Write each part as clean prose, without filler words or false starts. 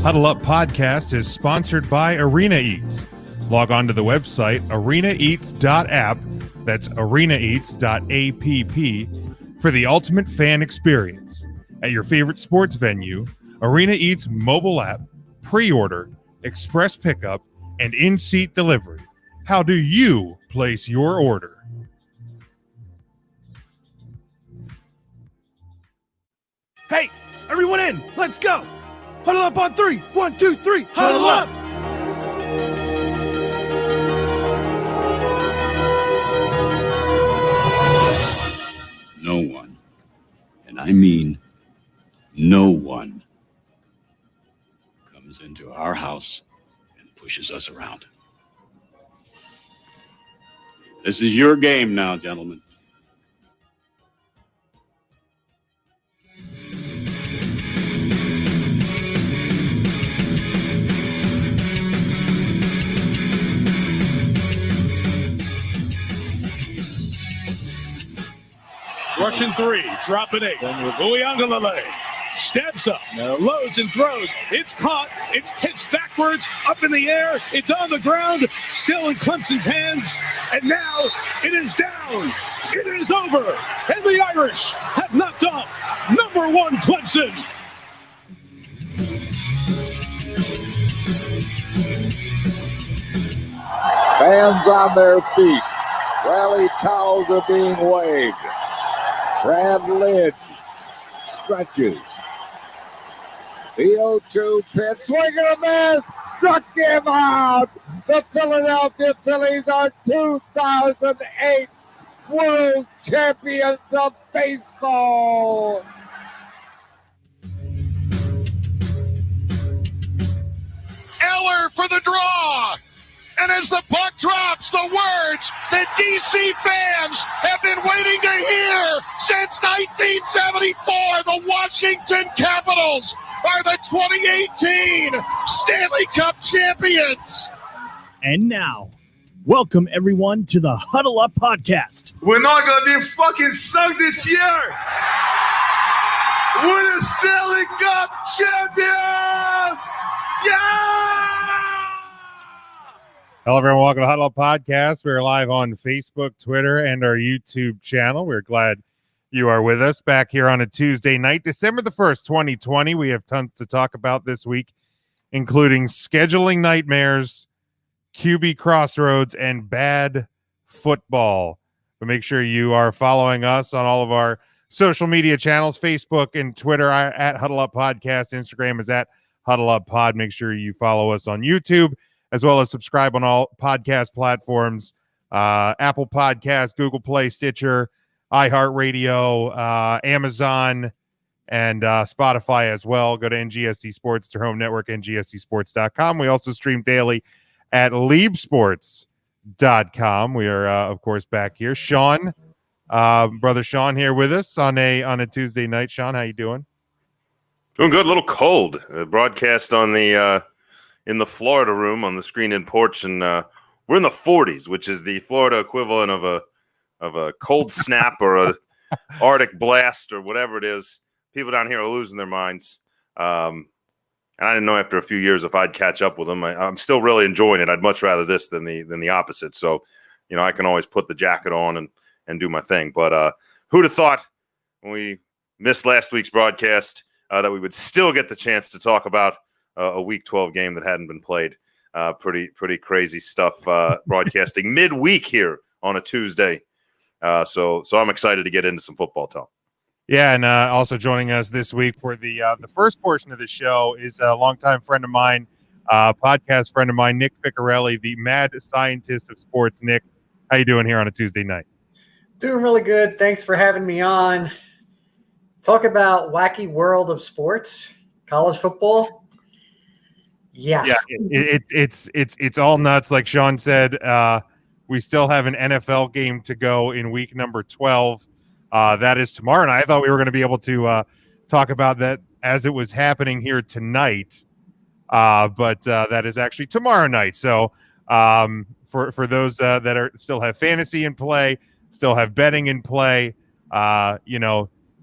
Huddle Up Podcast is sponsored by Arena Eats. Log on to the website arenaeats.app, that's arenaeats.app, for the ultimate fan experience. At your favorite sports venue, Arena Eats mobile app, pre-order, express pickup, and in-seat delivery. How do you place your order? Hey, everyone in, let's go. Huddle up on 3. 1, 2, 3. Huddle up. No one, and I mean no one, comes into our house and pushes us around. This is your game now, gentlemen. Russian 3, dropping 8. Uyangalele steps up, loads and throws. It's caught. It's pitched backwards, up in the air. It's on the ground, still in Clemson's hands. And now it is down. It is over. And the Irish have knocked off number 1 Clemson. Fans on their feet. Rally towels are being waved. Brad Lidge stretches. The 0-2 pitch, swing and a miss, struck him out. The Philadelphia Phillies are 2008 World Champions of Baseball. Eller for the draw. And as the puck drops, the words that DC fans have been waiting to hear since 1974, the Washington Capitals are the 2018 Stanley Cup champions. And now, welcome everyone to the Huddle Up Podcast. We're not going to be fucking sunk this year. We're the Stanley Cup champions. Yeah! Hello, everyone. Welcome to Huddle Up Podcast. We're live on Facebook, Twitter, and our YouTube channel. We're glad you are with us back here on a Tuesday night, December the 1st, 2020. We have tons to talk about this week, including scheduling nightmares, QB crossroads, and bad football. But make sure you are following us on all of our social media channels, Facebook and Twitter at Huddle Up Podcast. Instagram is at Huddle Up Pod. Make sure you follow us on YouTube, as well as subscribe on all podcast platforms, Apple Podcasts, Google Play, Stitcher, iHeartRadio, Amazon, and Spotify as well. Go to NGSC Sports, their home network, ngscsports.com. We also stream daily at LeibSports.com. We are, of course, back here. Sean, brother Sean here with us on a Tuesday night. Sean, how you doing? Doing good. A little cold. Broadcast on the in the Florida room on the screen-in porch, and we're in the 40s, which is the Florida equivalent of a cold snap or a Arctic blast or whatever it is. People down here are losing their minds, and I didn't know after a few years if I'd catch up with them. I'm still really enjoying it. I'd much rather this than the opposite. So, I can always put the jacket on and do my thing. But who'd have thought when we missed last week's broadcast that we would still get the chance to talk about a Week 12 game that hadn't been played. Pretty crazy stuff broadcasting midweek here on a Tuesday. So I'm excited to get into some football talk. Yeah, and also joining us this week for the first portion of the show is a longtime friend of mine, podcast friend of mine, Nick Ficarelli, the mad scientist of sports. Nick, how you doing here on a Tuesday night? Doing really good. Thanks for having me on. Talk about wacky world of sports, college football. Yeah, it's all nuts. Like Sean said, we still have an NFL game to go in week number 12. That is tomorrow night. I thought we were going to be able to talk about that as it was happening here tonight, but that is actually tomorrow night. So for those that still have fantasy in play, still have betting in play,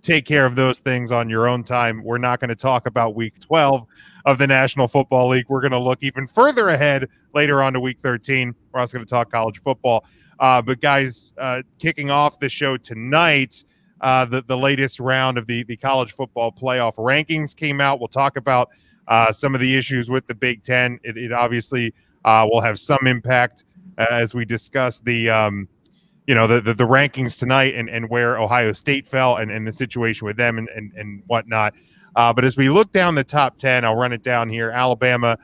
take care of those things on your own time. We're not going to talk about week 12 of the National Football League. We're going to look even further ahead later on to week 13. We're also going to talk college football. But guys, kicking off the show tonight, the latest round of the college football playoff rankings came out. We'll talk about some of the issues with the Big Ten. It obviously will have some impact as we discuss the rankings tonight and where Ohio State fell and the situation with them and whatnot. But as we look down the top 10, I'll run it down here. Alabama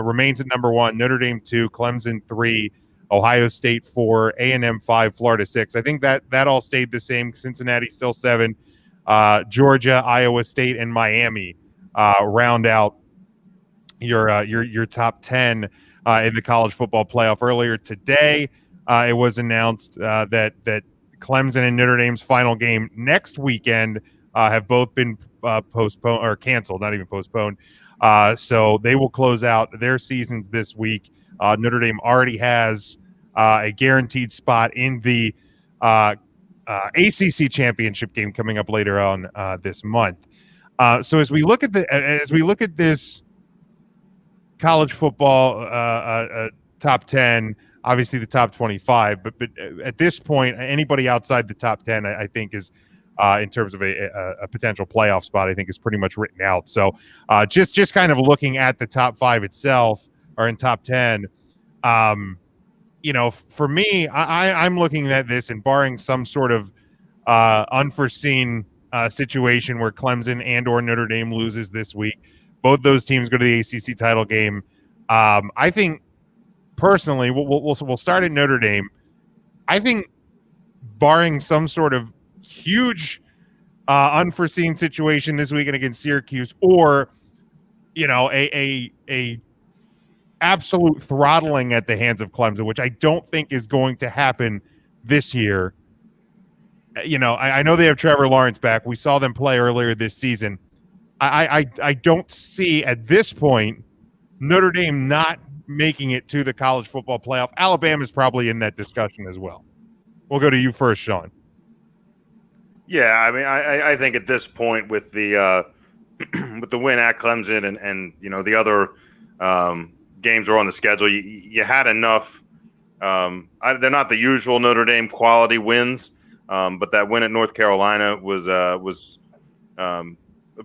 remains at number 1, Notre Dame 2, Clemson 3, Ohio State 4, A&M 5, Florida 6. I think that all stayed the same. Cincinnati still 7. Georgia, Iowa State, and Miami round out your top 10 in the college football playoff. Earlier today, it was announced that Clemson and Notre Dame's final game next weekend have both been postponed or canceled, not even postponed. So they will close out their seasons this week. Notre Dame already has a guaranteed spot in the ACC championship game coming up later on this month. So as we look at this college football top 10, obviously the top 25, but at this point, anybody outside the top 10, I think is in terms of a potential playoff spot, I think is pretty much written out. So just kind of looking at the top 5 itself, or in top 10, for me, I'm looking at this and barring some sort of unforeseen situation where Clemson and or Notre Dame loses this week, both those teams go to the ACC title game. I think personally, we'll start at Notre Dame. I think barring some sort of huge unforeseen situation this weekend against Syracuse, or a absolute throttling at the hands of Clemson, which I don't think is going to happen this year. I know they have Trevor Lawrence back. We saw them play earlier this season. I don't see at this point Notre Dame not making it to the college football playoff. Alabama's probably in that discussion as well. We'll go to you first, Sean. Yeah, I mean, I think at this point with the with the win at Clemson and the other games were on the schedule, you had enough. They're not the usual Notre Dame quality wins, but that win at North Carolina was a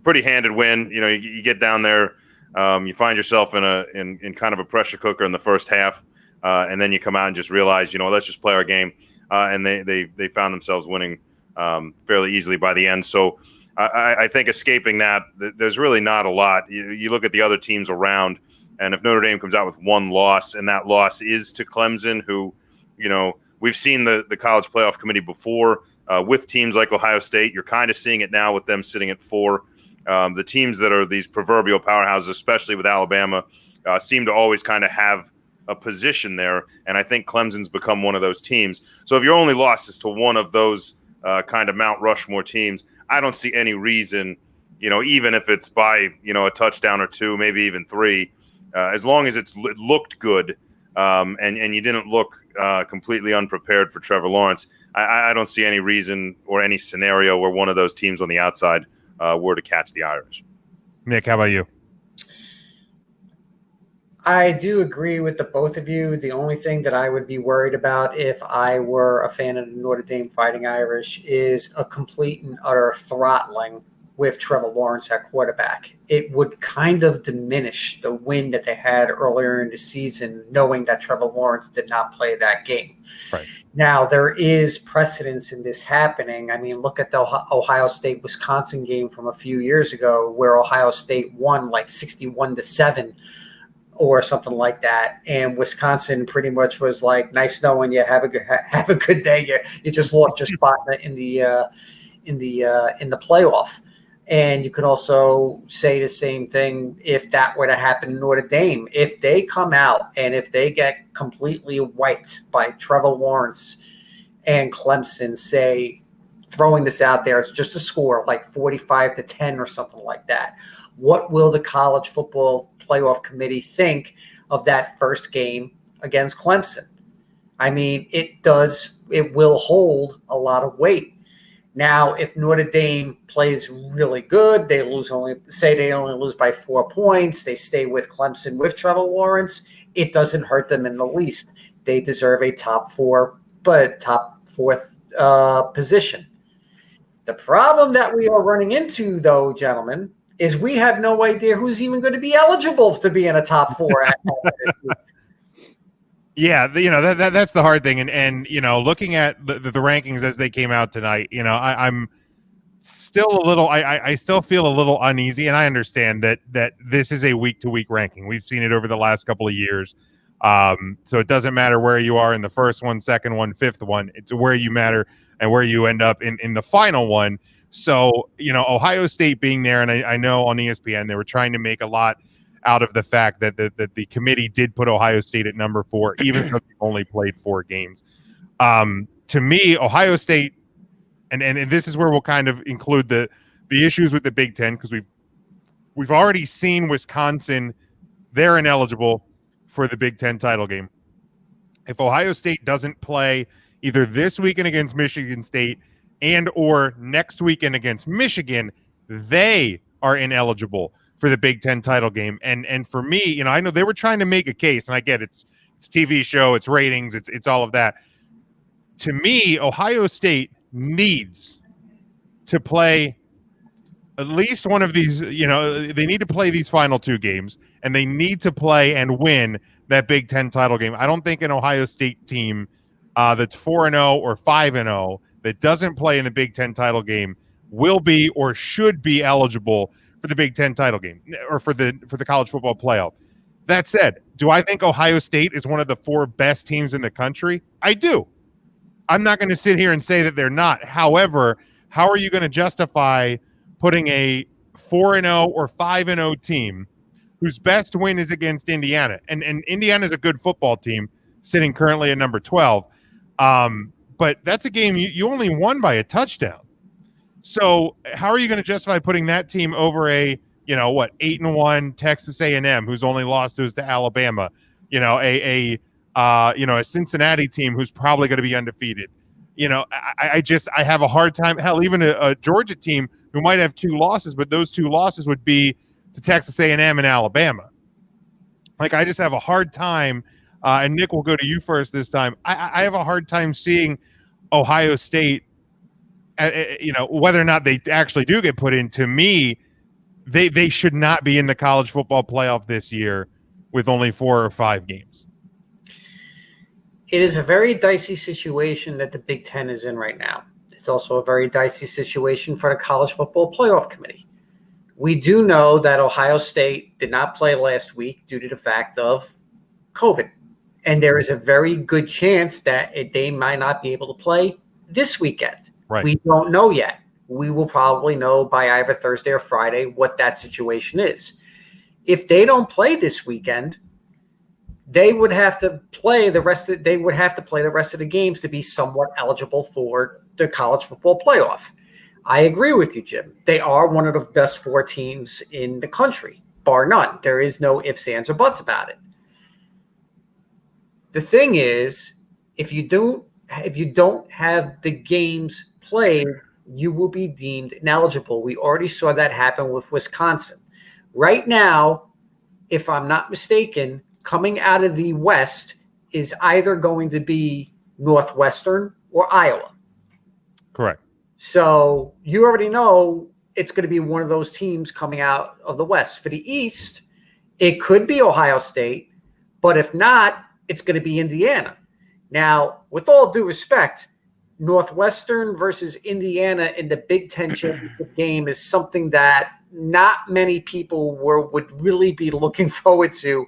pretty handed win. You get down there, you find yourself in kind of a pressure cooker in the first half, and then you come out and just realize, let's just play our game, and they found themselves winning fairly easily by the end. So I think escaping that, there's really not a lot. You look at the other teams around, and if Notre Dame comes out with one loss, and that loss is to Clemson, who, we've seen the college playoff committee before with teams like Ohio State. You're kind of seeing it now with them sitting at 4. The teams that are these proverbial powerhouses, especially with Alabama, seem to always kind of have a position there. And I think Clemson's become one of those teams. So if your only loss is to one of those kind of Mount Rushmore teams, I don't see any reason, even if it's by, a touchdown or 2, maybe even 3, as long as it looked good and you didn't look completely unprepared for Trevor Lawrence, I don't see any reason or any scenario where one of those teams on the outside were to catch the Irish. Nick, how about you? I do agree with the both of you. The only thing that I would be worried about if I were a fan of the Notre Dame Fighting Irish is a complete and utter throttling with Trevor Lawrence at quarterback. It would kind of diminish the win that they had earlier in the season, knowing that Trevor Lawrence did not play that game. Right. Now, there is precedence in this happening. I mean, look at the Ohio State-Wisconsin game from a few years ago where Ohio State won like 61-7 or something like that. And Wisconsin pretty much was like, nice knowing you, have a good day. You just lost your spot in the playoff. And you could also say the same thing if that were to happen in Notre Dame. If they come out and if they get completely wiped by Trevor Lawrence and Clemson, say, throwing this out there, it's just a score like 45-10 or something like that, what will the college football playoff committee think of that first game against Clemson? I mean, it will hold a lot of weight. Now, if Notre Dame plays really good, they only lose by 4 points, they stay with Clemson with Trevor Lawrence, it doesn't hurt them in the least. They deserve a top fourth position. The problem that we are running into, though, gentlemen, is we have no idea who's even going to be eligible to be in a top four. Yeah, that's the hard thing, and looking at the rankings as they came out tonight, I'm still a little, I still feel a little uneasy, and I understand that this is a week to week ranking. We've seen it over the last couple of years, so it doesn't matter where you are in the first one, second one, fifth one. It's where you matter and where you end up in the final one. So Ohio State being there, and I know on ESPN they were trying to make a lot out of the fact that the committee did put Ohio State at number 4, even though they only played 4 games. To me, Ohio State, and this is where we'll kind of include the issues with the Big Ten, because we've already seen Wisconsin, they're ineligible for the Big Ten title game. If Ohio State doesn't play either this weekend against Michigan State and or next weekend against Michigan, they are ineligible for the Big Ten title game. And for me, I know they were trying to make a case, and I get it's a TV show, it's ratings, it's all of that. To me, Ohio State needs to play at least one of these, they need to play these final 2 games, and they need to play and win that Big Ten title game. I don't think an Ohio State team that's 4-0 or 5-0 that doesn't play in the Big Ten title game will be or should be eligible for the Big Ten title game or for the college football playoff. That said, do I think Ohio State is one of the 4 best teams in the country? I do. I'm not going to sit here and say that they're not. However, how are you going to justify putting a 4-0 or 5-0 team whose best win is against Indiana? And Indiana is a good football team, sitting currently at number 12. But that's a game you only won by a touchdown. So how are you going to justify putting that team over a 8-1 Texas A&M who's only lost to Alabama? A Cincinnati team who's probably going to be undefeated. I have a hard time. Hell, even a Georgia team who might have 2 losses, but those 2 losses would be to Texas A&M and Alabama. I just have a hard time. And Nick, we'll go to you first this time. I have a hard time seeing Ohio State. Whether or not they actually do get put in, to me, they should not be in the college football playoff this year with only 4 or 5 games. It is a very dicey situation that the Big Ten is in right now. It's also a very dicey situation for the College Football Playoff Committee. We do know that Ohio State did not play last week due to the fact of COVID. And there is a very good chance that they might not be able to play this weekend. Right. We don't know yet. We will probably know by either Thursday or Friday what that situation is. If they don't play this weekend, they would have to play the rest of the games to be somewhat eligible for the college football playoff. I agree with you, Jim. They are one of the best 4 teams in the country, bar none. There is no ifs, ands, or buts about it. The thing is, if you don't have the games played, you will be deemed ineligible. We already saw that happen with Wisconsin. Right now, if I'm not mistaken, coming out of the West is either going to be Northwestern or Iowa. Correct. So you already know it's going to be one of those teams coming out of the West. For the East, it could be Ohio State, but if not, it's going to be Indiana. Now, with all due respect, Northwestern versus Indiana in the Big Ten championship game is something that not many people would really be looking forward to,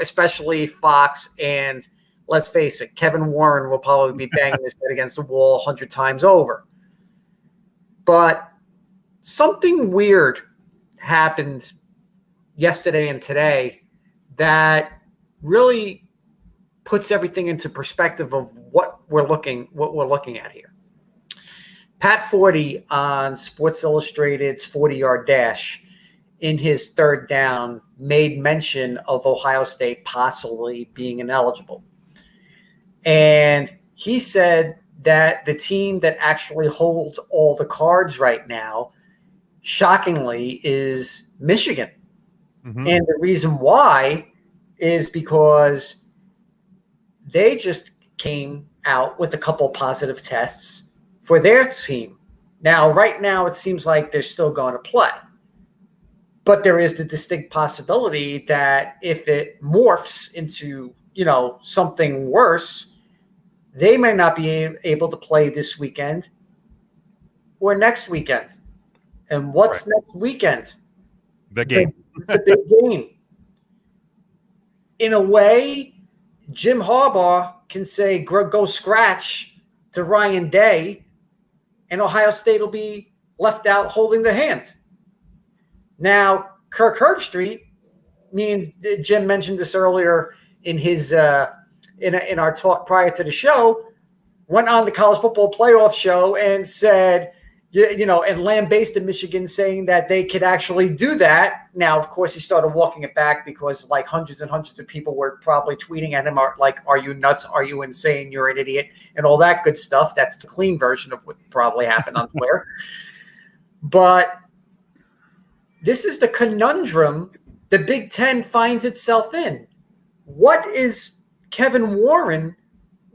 especially Fox. And let's face it, Kevin Warren will probably be banging his head against the wall 100 times over. But something weird happened yesterday and today that really puts everything into perspective of what we're looking at here. Pat Forty on Sports Illustrated's 40-yard dash in his 3rd down made mention of Ohio State possibly being ineligible. And he said that the team that actually holds all the cards right now, shockingly, is Michigan. Mm-hmm. And the reason why is because they just came out with a couple positive tests for their team. Now, right now, it seems like they're still going to play. But there is the distinct possibility that if it morphs into, something worse, they may not be able to play this weekend or next weekend. And what's next weekend? The game. The big game. In a way, Jim Harbaugh can say, go scratch to Ryan Day, and Ohio State will be left out holding the hand. Now, Kirk Herbstreit, me and Jim mentioned this earlier in his in our talk prior to the show, went on the college football playoff show and said, and lambasted Michigan, saying that they could actually do that. Now, of course, he started walking it back because like hundreds and hundreds of people were probably tweeting at him, are you nuts? Are you insane? You're an idiot, and all that good stuff. That's the clean version of what probably happened on Twitter. But this is the conundrum the Big Ten finds itself in. What is Kevin Warren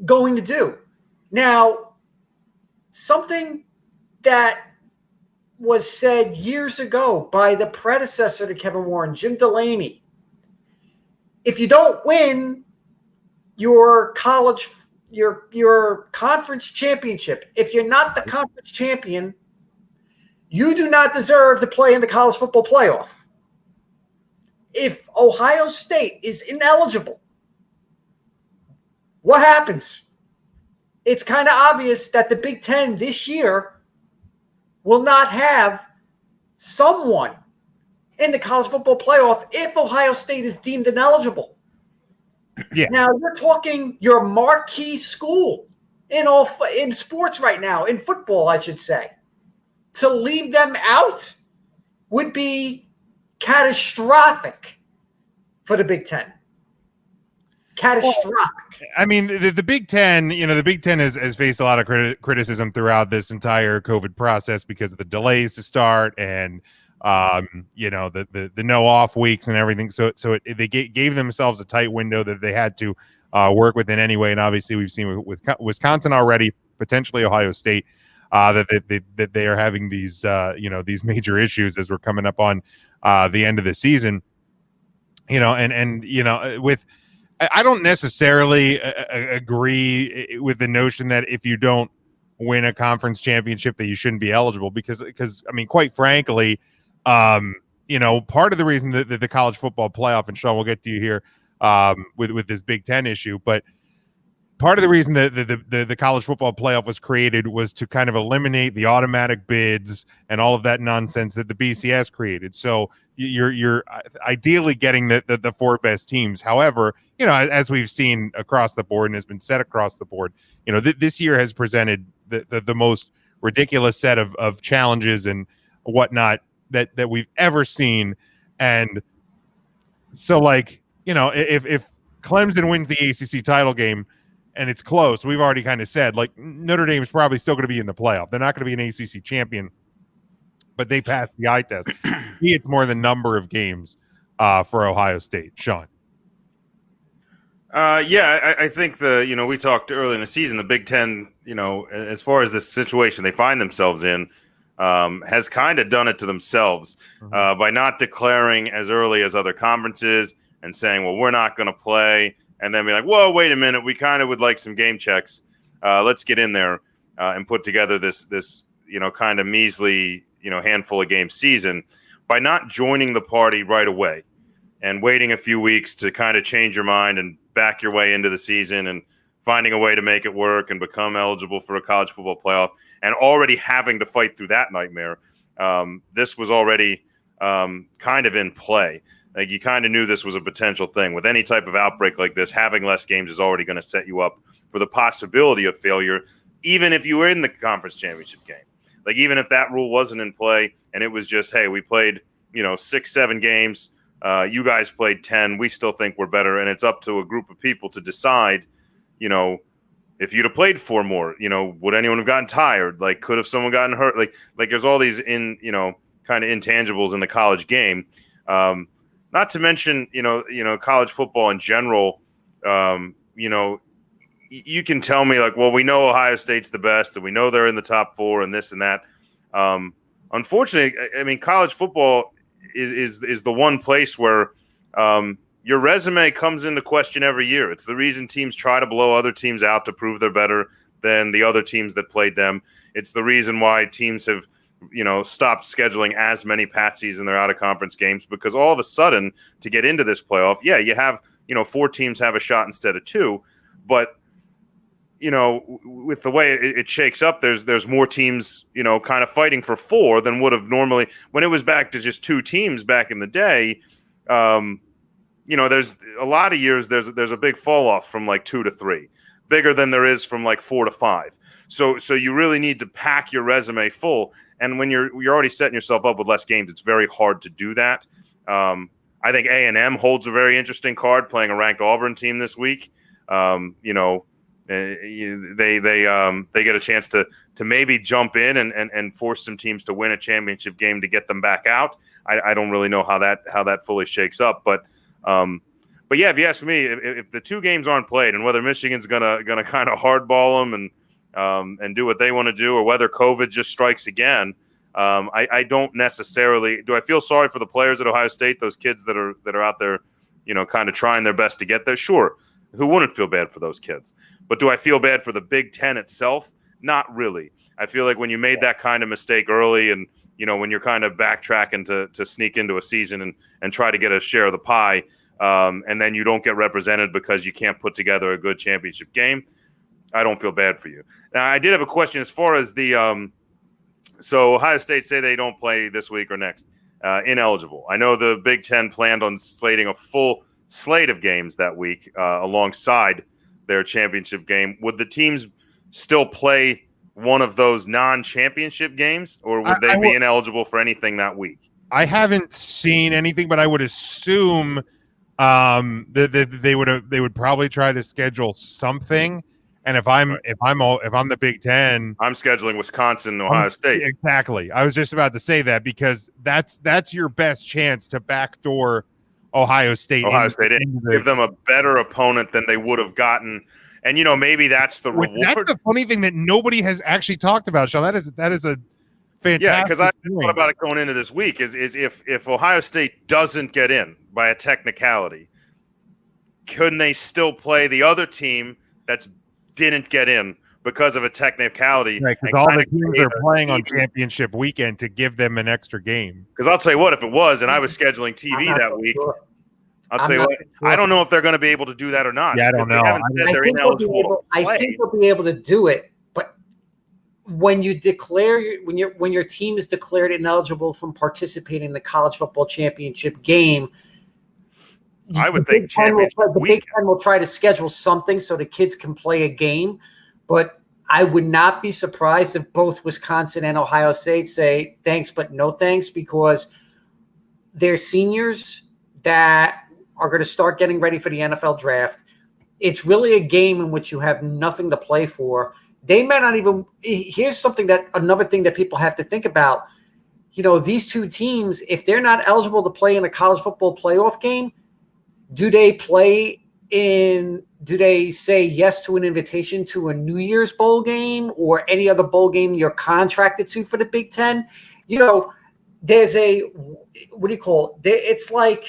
going to do? Now, something that was said years ago by the predecessor to Kevin Warren, Jim Delaney. If you don't win your conference championship, if you're not the conference champion, you do not deserve to play in the college football playoff. If Ohio State is ineligible, what happens? It's kind of obvious that the Big Ten this year will not have someone in the college football playoff if Ohio State is deemed ineligible. Yeah. Now, you're talking your marquee school in sports right now, in football, I should say. To leave them out would be catastrophic for the Big Ten. Catastrophic. I mean, the Big Ten, the Big Ten has faced a lot of criticism throughout this entire COVID process because of the delays to start and, the no off weeks and everything. So they gave themselves a tight window that they had to work within anyway. And obviously we've seen with Wisconsin already, potentially Ohio State, that they are having these, these major issues as we're coming up on the end of the season, with, I don't necessarily agree with the notion that if you don't win a conference championship that you shouldn't be eligible because I mean, quite frankly, part of the reason that the college football playoff, and Sean, we'll get to you here with this Big Ten issue, but part of the reason that the college football playoff was created was to kind of eliminate the automatic bids and all of that nonsense that the BCS created. So you're ideally getting the four best teams. However, as we've seen across the board and has been said across the board, this year has presented the most ridiculous set of challenges and whatnot that we've ever seen. And so, if Clemson wins the ACC title game and it's close, we've already kind of said, Notre Dame is probably still going to be in the playoff. They're not going to be an ACC champion, but they passed the eye test. It's more the number of games for Ohio State. Sean. I think we talked early in the season, the Big Ten, as far as this situation they find themselves in, has kind of done it to themselves by not declaring as early as other conferences and saying, well, we're not going to play. And then be like, whoa, wait a minute. We kind of would like some game checks. Let's get in there and put together this kind of measly, handful of game season by not joining the party right away and waiting a few weeks to kind of change your mind and back your way into the season and finding a way to make it work and become eligible for a college football playoff and already having to fight through that nightmare. This was already kind of in play. Like, you kind of knew this was a potential thing. With any type of outbreak like this, having less games is already going to set you up for the possibility of failure, even if you were in the conference championship game. Like, even if that rule wasn't in play and it was just, hey, we played, 6-7 games, you guys played 10, we still think we're better, and it's up to a group of people to decide, if you'd have played 4 more, would anyone have gotten tired? Like, could have someone gotten hurt? Like there's all these kind of intangibles in the college game. Not to mention, college football in general. You can tell me like, well, we know Ohio State's the best, and we know they're in the top 4, and this and that. Unfortunately, I mean, college football is the one place where your resume comes into question every year. It's the reason teams try to blow other teams out to prove they're better than the other teams that played them. It's the reason why teams have, stopped scheduling as many patsies in their out-of-conference games, because all of a sudden, to get into this playoff, you have, 4 teams have a shot instead of 2. But, with the way it shakes up, there's more teams, kind of fighting for 4 than would have normally. When it was back to just 2 teams back in the day, there's a lot of years there's a big fall off from like 2 to 3, bigger than there is from like 4 to 5. So you really need to pack your resume full. And when you're already setting yourself up with less games, it's very hard to do that. I think A&M holds a very interesting card, playing a ranked Auburn team this week. They get a chance to maybe jump in and force some teams to win a championship game to get them back out. I don't really know how that fully shakes up, but yeah, if you ask me, if the 2 games aren't played and whether Michigan's gonna kind of hardball them and do what they want to do, or whether COVID just strikes again, I don't necessarily. Do I feel sorry for the players at Ohio State, those kids that are out there, kind of trying their best to get there? Sure, who wouldn't feel bad for those kids? But do I feel bad for the Big Ten itself? Not really. I feel like when you made that kind of mistake early, and when you're kind of backtracking to sneak into a season and try to get a share of the pie, and then you don't get represented because you can't put together a good championship game, I don't feel bad for you. Now, I did have a question as far as the so Ohio State say they don't play this week or next, ineligible. I know the Big Ten planned on slating a full slate of games that week alongside their championship game. Would the teams still play one of those non-championship games, or would they be ineligible for anything that week? I haven't seen anything, but I would assume that they would probably try to schedule something. And if I'm the Big Ten, I'm scheduling Wisconsin and Ohio State. Exactly. I was just about to say that, because that's your best chance to backdoor Ohio State. Give them a better opponent than they would have gotten. And maybe that's the reward. That's the funny thing that nobody has actually talked about, Sean. That is a fantastic. Yeah, because I thought about it going into this week. Is if Ohio State doesn't get in by a technicality, couldn't they still play the other team that didn't get in because of a technicality? Right, because all the teams are playing on championship weekend to give them an extra game. Because I'll tell you what, if it was, and I was scheduling TV that week, I'll tell you what, I don't know if they're going to be able to do that or not. Yeah, I don't know. I think they'll be able to do it, but when you declare when your team is declared ineligible from participating in the college football championship game, I would think the Big Ten will try to schedule something so the kids can play a game, but I would not be surprised if both Wisconsin and Ohio State say thanks but no thanks, because they're seniors that are going to start getting ready for the NFL draft. It's really a game in which you have nothing to play for. They may not even – here's another thing that people have to think about. These 2 teams, if they're not eligible to play in a college football playoff game, do they say yes to an invitation to a New Year's bowl game or any other bowl game you're contracted to for the Big Ten? There's a, what do you call it? It's like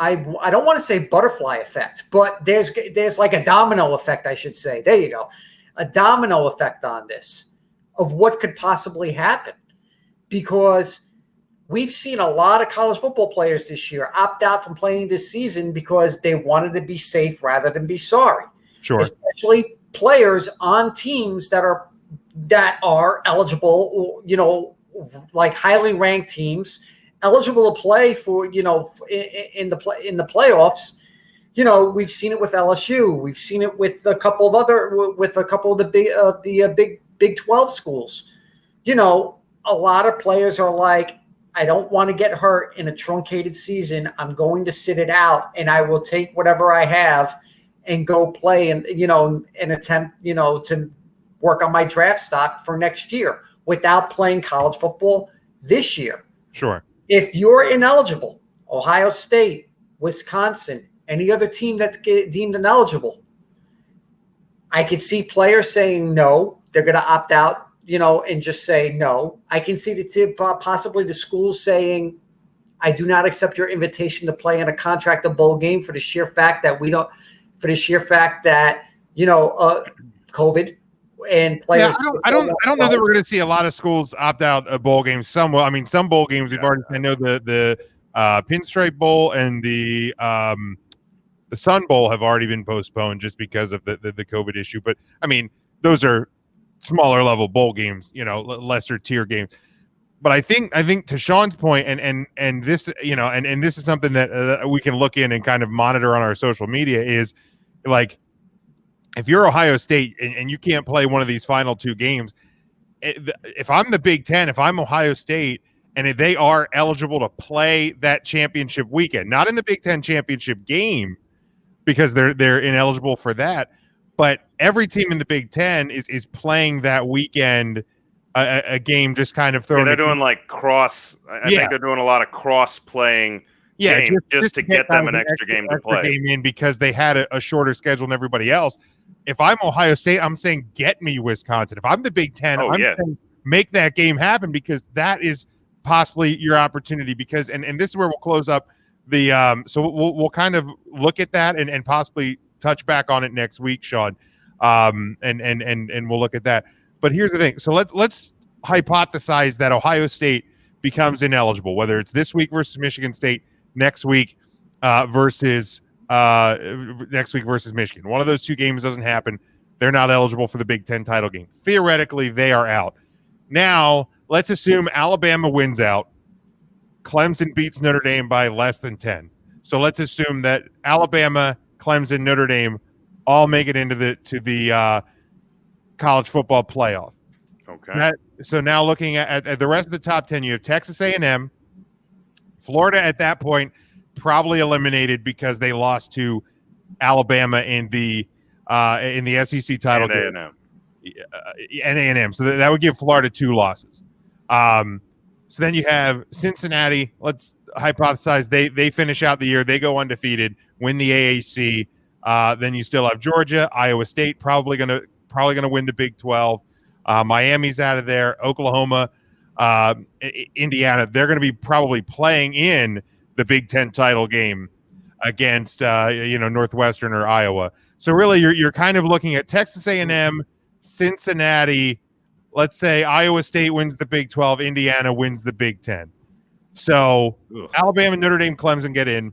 I don't want to say butterfly effect, but there's like a domino effect, I should say. There you go. A domino effect on this of what could possibly happen, because we've seen a lot of college football players this year opt out from playing this season because they wanted to be safe rather than be sorry. Sure. Especially players on teams that are eligible, like highly ranked teams eligible to play for, in the playoffs. We've seen it with LSU. We've seen it with a couple of the Big 12 schools. A lot of players are like, I don't want to get hurt in a truncated season. I'm going to sit it out, and I will take whatever I have and go play and, and attempt, to work on my draft stock for next year without playing college football this year. Sure. If you're ineligible, Ohio State, Wisconsin, any other team that's deemed ineligible, I could see players saying no. They're going to opt out, and just say no. I can see possibly the schools saying, I do not accept your invitation to play in a contracted bowl game for the sheer fact that COVID and players. Yeah, I don't know that we're going to see a lot of schools opt out of bowl games. Some will. I mean, some bowl games we've already. I know the Pinstripe Bowl and the Sun Bowl have already been postponed just because of the COVID issue. But I mean, those are smaller level bowl games, lesser tier games. But I think to Sean's point, and this, and this is something that we can look in and kind of monitor on our social media is like, if you're Ohio State and you can't play one of these final two games, if I'm the Big Ten, if I'm Ohio State, and if they are eligible to play that championship weekend, not in the Big Ten championship game because they're ineligible for that, but every team in the Big Ten is playing that weekend a game just kind of thrown. They're doing like cross. I think they're doing a lot of cross playing. Yeah, just to get them an extra game to play. Game in because they had a shorter schedule than everybody else. If I'm Ohio State, I'm saying get me Wisconsin. If I'm the Big Ten, I'm saying make that game happen because that is possibly your opportunity. Because and this is where we'll close up the so we'll kind of look at that and possibly touch back on it next week, Sean. And we'll look at that. But here's the thing. So let's hypothesize that Ohio State becomes ineligible, whether it's this week versus Michigan State, next week versus Michigan. One of those two games doesn't happen. They're not eligible for the Big Ten title game. Theoretically, they are out. Now, let's assume Alabama wins out. Clemson beats Notre Dame by less than 10. So let's assume that Alabama, Clemson, Notre Dame all make it into the college football playoff. Okay. So now looking at the rest of the top 10, you have Texas A&M. Florida at that point probably eliminated because they lost to Alabama in the SEC title game. And A&M. So that would give Florida 2 losses. So then you have Cincinnati. Let's hypothesize they finish out the year. They go undefeated, win the AAC. Then you still have Georgia, Iowa State probably gonna win the Big 12. Miami's out of there. Oklahoma, Indiana. They're going to be probably playing in the Big Ten title game against Northwestern or Iowa. So really, you're kind of looking at Texas A&M, Cincinnati. Let's say Iowa State wins the Big 12, Indiana wins the Big 10. So Alabama, Notre Dame, Clemson get in.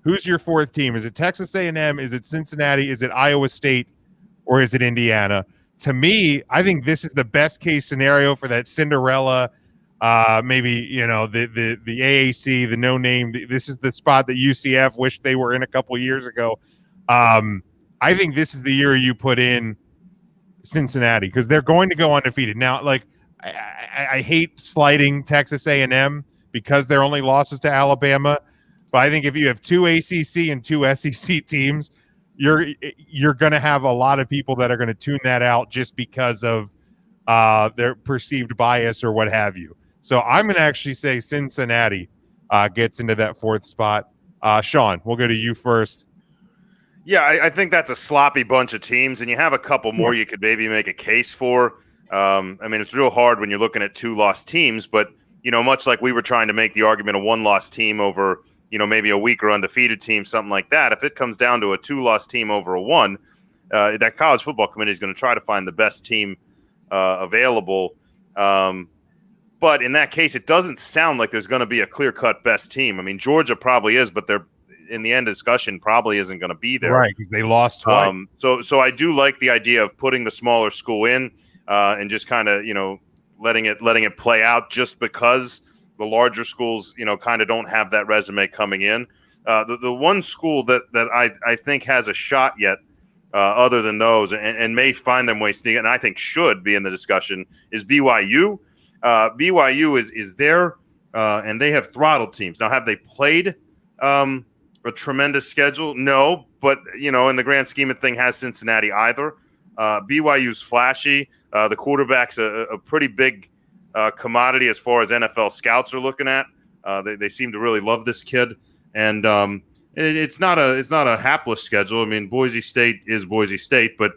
Who's your fourth team? Is it Texas A&M? Is it Cincinnati? Is it Iowa State? Or is it Indiana? To me, I think this is the best case scenario for that Cinderella. Maybe the AAC, the no name. This is the spot that UCF wished they were in a couple years ago. I think this is the year you put in Cincinnati because they're going to go undefeated. Now, like I hate slighting Texas A&M because their only losses to Alabama, but I think if you have 2 ACC and 2 SEC teams, you're going to have a lot of people that are going to tune that out just because of their perceived bias or what have you. So I'm going to actually say Cincinnati gets into that fourth spot. Sean, we'll go to you first. Yeah, I think that's a sloppy bunch of teams, and you have a couple more you could maybe make a case for. I mean, it's real hard when you're looking at 2 lost teams, but, much like we were trying to make the argument of 1 lost team over, maybe a weak or undefeated team, something like that. If it comes down to a 2-loss team over a 1, that college football committee is going to try to find the best team available. But in that case, it doesn't sound like there's going to be a clear-cut best team. I mean, Georgia probably is, but they're in the end discussion probably isn't going to be there. Right, because they lost twice. So I do like the idea of putting the smaller school in and just kind of, letting it play out just because the larger schools, kind of don't have that resume coming in. The one school that I think has a shot yet, other than those, and may find them way sneaking, and I think should be in the discussion, is BYU. BYU is there, and they have throttled teams. Now, have they played a tremendous schedule? No, but in the grand scheme of thing, has Cincinnati either. BYU's flashy. The quarterback's a pretty big commodity as far as NFL scouts are looking at. They seem to really love this kid, and it's not a hapless schedule. I mean, Boise State is Boise State, but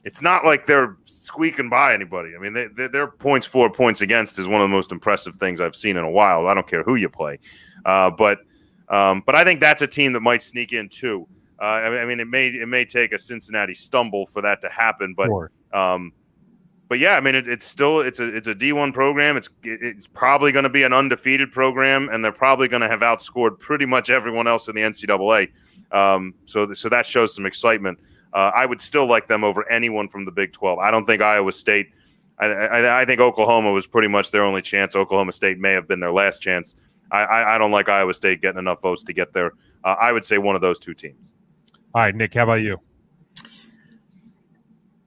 it's not like they're squeaking by anybody. I mean, their points for, points against is one of the most impressive things I've seen in a while. I don't care who you play, but I think that's a team that might sneak in too. I mean, it may take a Cincinnati stumble for that to happen, but Sure. But yeah, I mean, it's a D1 program. It's probably going to be an undefeated program, and they're probably going to have outscored pretty much everyone else in the NCAA. So that shows some excitement. I would still like them over anyone from the Big 12. I don't think Iowa State. I think Oklahoma was pretty much their only chance. Oklahoma State may have been their last chance. I don't like Iowa State getting enough votes to get there. I would say one of those two teams. All right, Nick, how about you?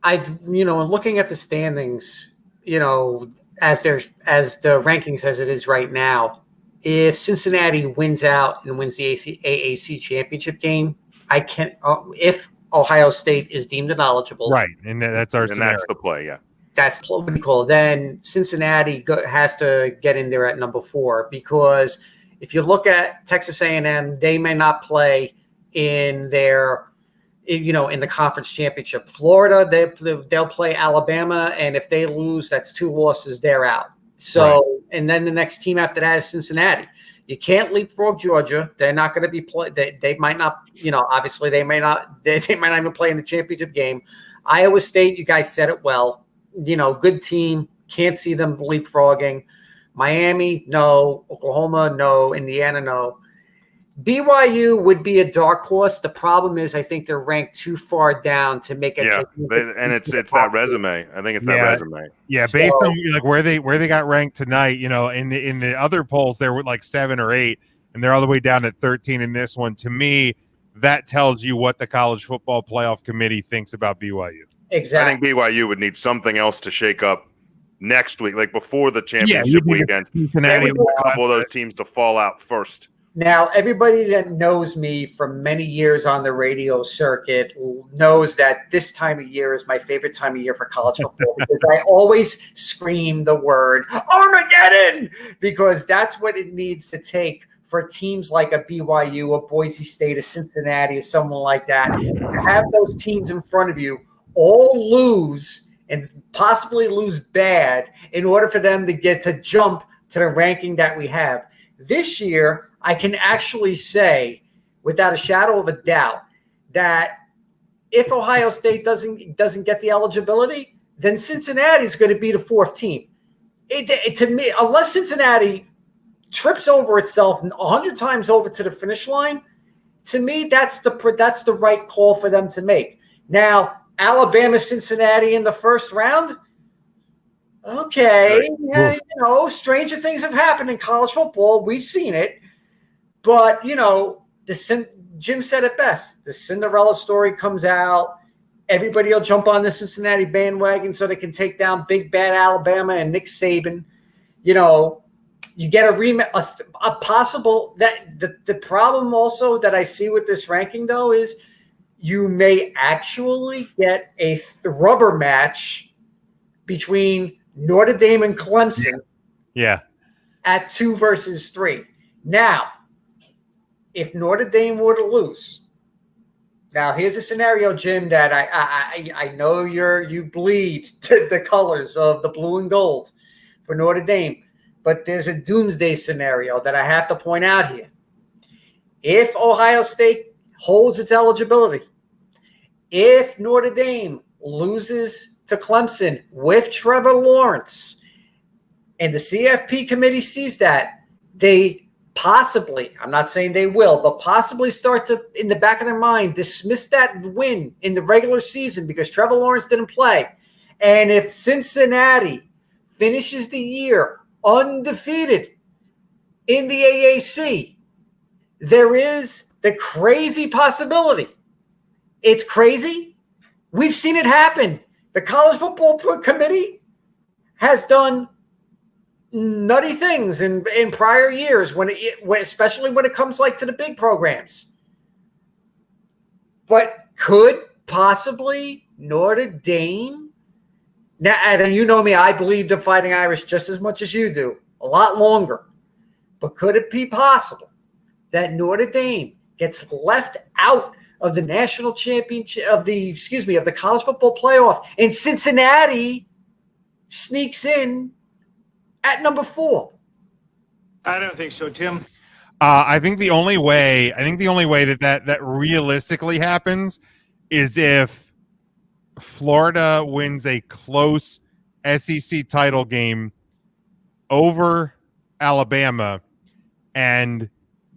Looking at the standings, as the rankings as it is right now, if Cincinnati wins out and wins the AAC championship game, if Ohio State is deemed ineligible, Right, and that's our scenario. That's the play, yeah. That's what we call. Then Cincinnati has to get in there at number 4, because if you look at Texas A&M, they may not play in their in the conference championship. Florida, they'll play Alabama, and if they lose, that's 2 losses, they're out. So, right. And then the next team after that is Cincinnati. You can't leapfrog Georgia. They're not going to be play. They might not. Obviously, they may not. They might not even play in the championship game. Iowa State, you guys said it well. Good team. Can't see them leapfrogging. Miami, no. Oklahoma, no. Indiana, no. BYU would be a dark horse. The problem is, I think they're ranked too far down to make it. Yeah, and it's that resume. I think it's that resume. Yeah, based on like where they got ranked tonight. In the other polls, they were like 7 or 8, and they're all the way down at 13 in this one. To me, that tells you what the College Football Playoff Committee thinks about BYU. Exactly. I think BYU would need something else to shake up next week, like before the championship weekend. Cincinnati, a couple of those teams to fall out first. Now, everybody that knows me from many years on the radio circuit knows that this time of year is my favorite time of year for college football, because I always scream the word Armageddon, because that's what it needs to take for teams like a BYU, a Boise State, a Cincinnati, or someone like that, to have those teams in front of you all lose and possibly lose bad in order for them to get to jump to the ranking that we have. This year, I can actually say, without a shadow of a doubt, that if Ohio State doesn't get the eligibility, then Cincinnati is going to be the 4th team. To me, unless Cincinnati trips over itself 100 times over to the finish line, to me that's the right call for them to make. Now, Alabama, Cincinnati in the first round. Okay, stranger things have happened in college football. We've seen it. But, Jim said it best. The Cinderella story comes out. Everybody will jump on the Cincinnati bandwagon so they can take down big, bad Alabama and Nick Saban. You get a possible – the problem also that I see with this ranking, though, is you may actually get a rubber match between Notre Dame and Clemson. Yeah. At 2 versus 3. Now, if Notre Dame were to lose, now here's a scenario, Jim, that I know you bleed the colors of the blue and gold for Notre Dame, but there's a doomsday scenario that I have to point out here. If Ohio State holds its eligibility, if Notre Dame loses to Clemson with Trevor Lawrence, and the CFP committee sees that, they possibly, I'm not saying they will, but possibly start to, in the back of their mind, dismiss that win in the regular season because Trevor Lawrence didn't play. And if Cincinnati finishes the year undefeated in the AAC, there is the crazy possibility. It's crazy. We've seen it happen. The College Football Committee has done nutty things in prior years, especially when it comes like to the big programs. But could possibly Notre Dame, now, and you know me, I believed in Fighting Irish just as much as you do, a lot longer. But could it be possible that Notre Dame gets left out of the national championship of the college football playoff, and Cincinnati sneaks in at number 4? I don't think so, Tim. I think the only way that realistically happens is if Florida wins a close SEC title game over Alabama and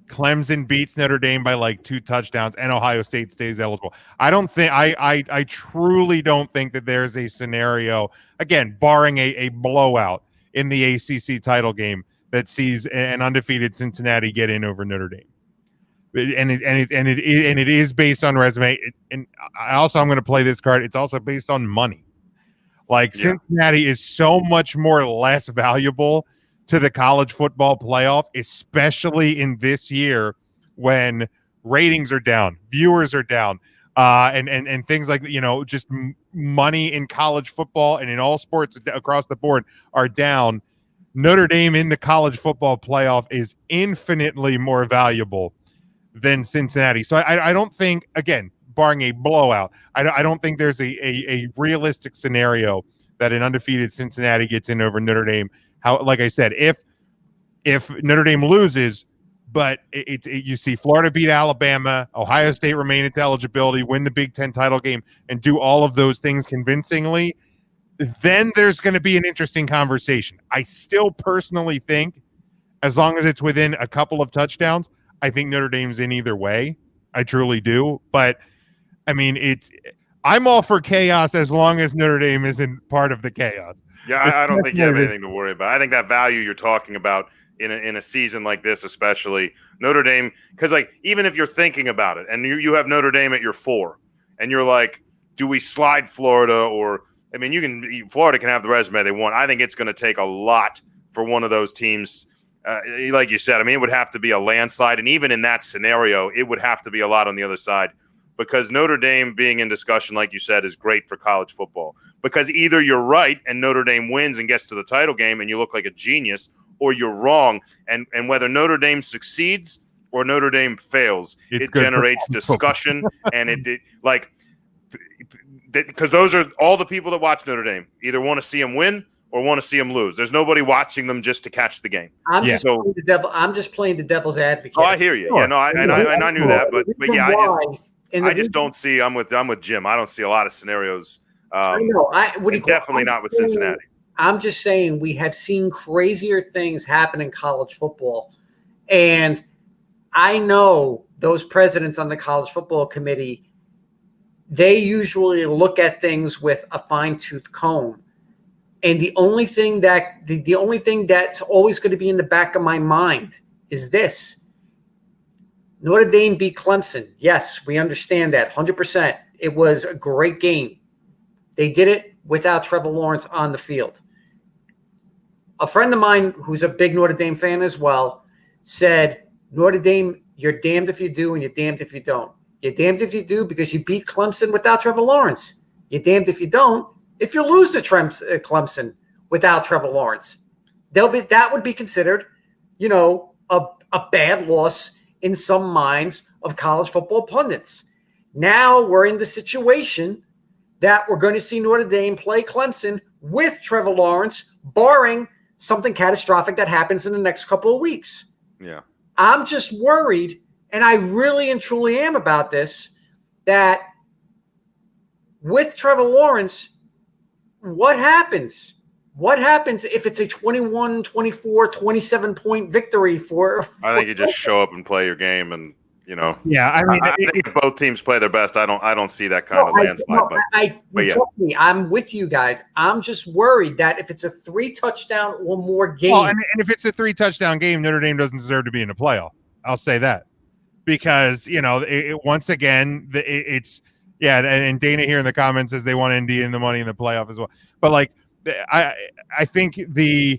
Clemson beats Notre Dame by like 2 touchdowns and Ohio State stays eligible. I truly don't think that there's a scenario, again, barring a blowout in the ACC title game, that sees an undefeated Cincinnati get in over Notre Dame. And it is based on resume. I'm going to play this card. It's also based on money. Like, Cincinnati is so much more less valuable to the college football playoff, especially in this year when ratings are down, viewers are down, and things like, just money in college football and in all sports across the board are down. Notre Dame in the college football playoff is infinitely more valuable than Cincinnati. So I don't think, again, barring a blowout, I don't think there's a realistic scenario that an undefeated Cincinnati gets in over Notre Dame. Like I said, if Notre Dame loses, but you see Florida beat Alabama, Ohio State remain its eligibility, win the Big Ten title game, and do all of those things convincingly, then there's going to be an interesting conversation. I still personally think, as long as it's within a couple of touchdowns, I think Notre Dame's in either way. I truly do. But, I mean, I'm all for chaos as long as Notre Dame isn't part of the chaos. Yeah, I don't think you have anything to worry about. I think that value you're talking about in a season like this, especially Notre Dame, because like even if you're thinking about it and you have Notre Dame at your 4, and you're like, do we slide Florida? Or I mean, Florida can have the resume they want. I think it's going to take a lot for one of those teams. Like you said, I mean, it would have to be a landslide, and even in that scenario, it would have to be a lot on the other side. Because Notre Dame being in discussion, like you said, is great for college football. Because either you're right and Notre Dame wins and gets to the title game and you look like a genius, or you're wrong. And whether Notre Dame succeeds or Notre Dame fails, it generates discussion. And because those are all the people that watch Notre Dame either want to see them win or want to see them lose. There's nobody watching them just to catch the game. I'm just playing the devil's advocate. Oh, I hear you. Sure. Yeah, no, I knew that, but yeah, I just don't see. I'm with Jim. I don't see a lot of scenarios. I know. Definitely not with Cincinnati. I'm just saying we have seen crazier things happen in college football, and I know those presidents on the college football committee. They usually look at things with a fine-tooth comb, and the only thing that's always going to be in the back of my mind is this. Notre Dame beat Clemson. Yes, we understand that 100%. It was a great game. They did it without Trevor Lawrence on the field. A friend of mine who's a big Notre Dame fan as well said, Notre Dame, you're damned if you do and you're damned if you don't. You're damned if you do because you beat Clemson without Trevor Lawrence. You're damned if you don't if you lose to Clemson without Trevor Lawrence. That would be considered, a bad loss in some minds of college football pundits. Now we're in the situation that we're going to see Notre Dame play Clemson with Trevor Lawrence, barring something catastrophic that happens in the next couple of weeks. Yeah. I'm just worried, and I really and truly am about this, that with Trevor Lawrence, what happens? What happens if it's a 21, 24, 27-point victory for I think you just show up and play your game, and Yeah, I mean, I think both teams play their best. I don't see that kind of landslide. Trust me, I'm with you guys. I'm just worried that if it's a 3-touchdown or more game, and if it's a 3-touchdown game, Notre Dame doesn't deserve to be in the playoff. I'll say that because once again, it's and Dana here in the comments says they want Indy in the money in the playoff as well. But like, I think the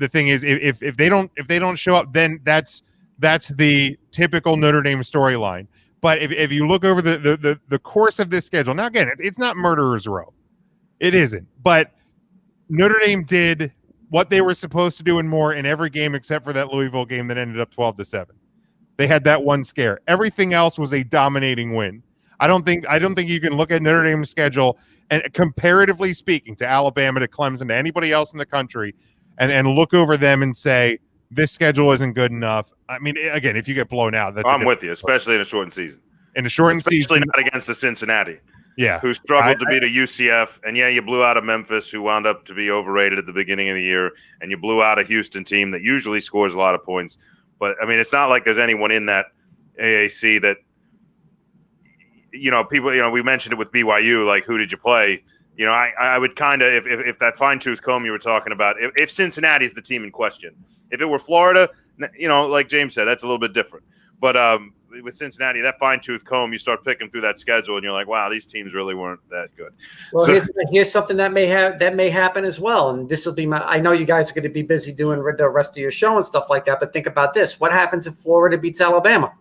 thing is if they don't show up, then that's the typical Notre Dame storyline. But if you look over the course of this schedule, now again, it's not murderer's row. It isn't. But Notre Dame did what they were supposed to do and more in every game except for that Louisville game that ended up 12-7. They had that one scare. Everything else was a dominating win. I don't think you can look at Notre Dame's schedule and comparatively speaking to Alabama, to Clemson, to anybody else in the country, and look over them and say this schedule isn't good enough. I mean, again, if you get blown out, I'm with you, especially in a shortened season. In a shortened season, especially not against the Cincinnati. Yeah, who struggled to beat a UCF, and you blew out a Memphis who wound up to be overrated at the beginning of the year, and you blew out a Houston team that usually scores a lot of points. But I mean, it's not like there's anyone in that AAC that people. We mentioned it with BYU. Like, who did you play? I would kind of if that fine tooth comb you were talking about, if Cincinnati's the team in question, if it were Florida, like James said, that's a little bit different. But with Cincinnati, that fine-tooth comb, you start picking through that schedule, and you're like, "Wow, these teams really weren't that good." Well, here's something that may happen as well, and this will be I know you guys are going to be busy doing the rest of your show and stuff like that, but think about this: what happens if Florida beats Alabama?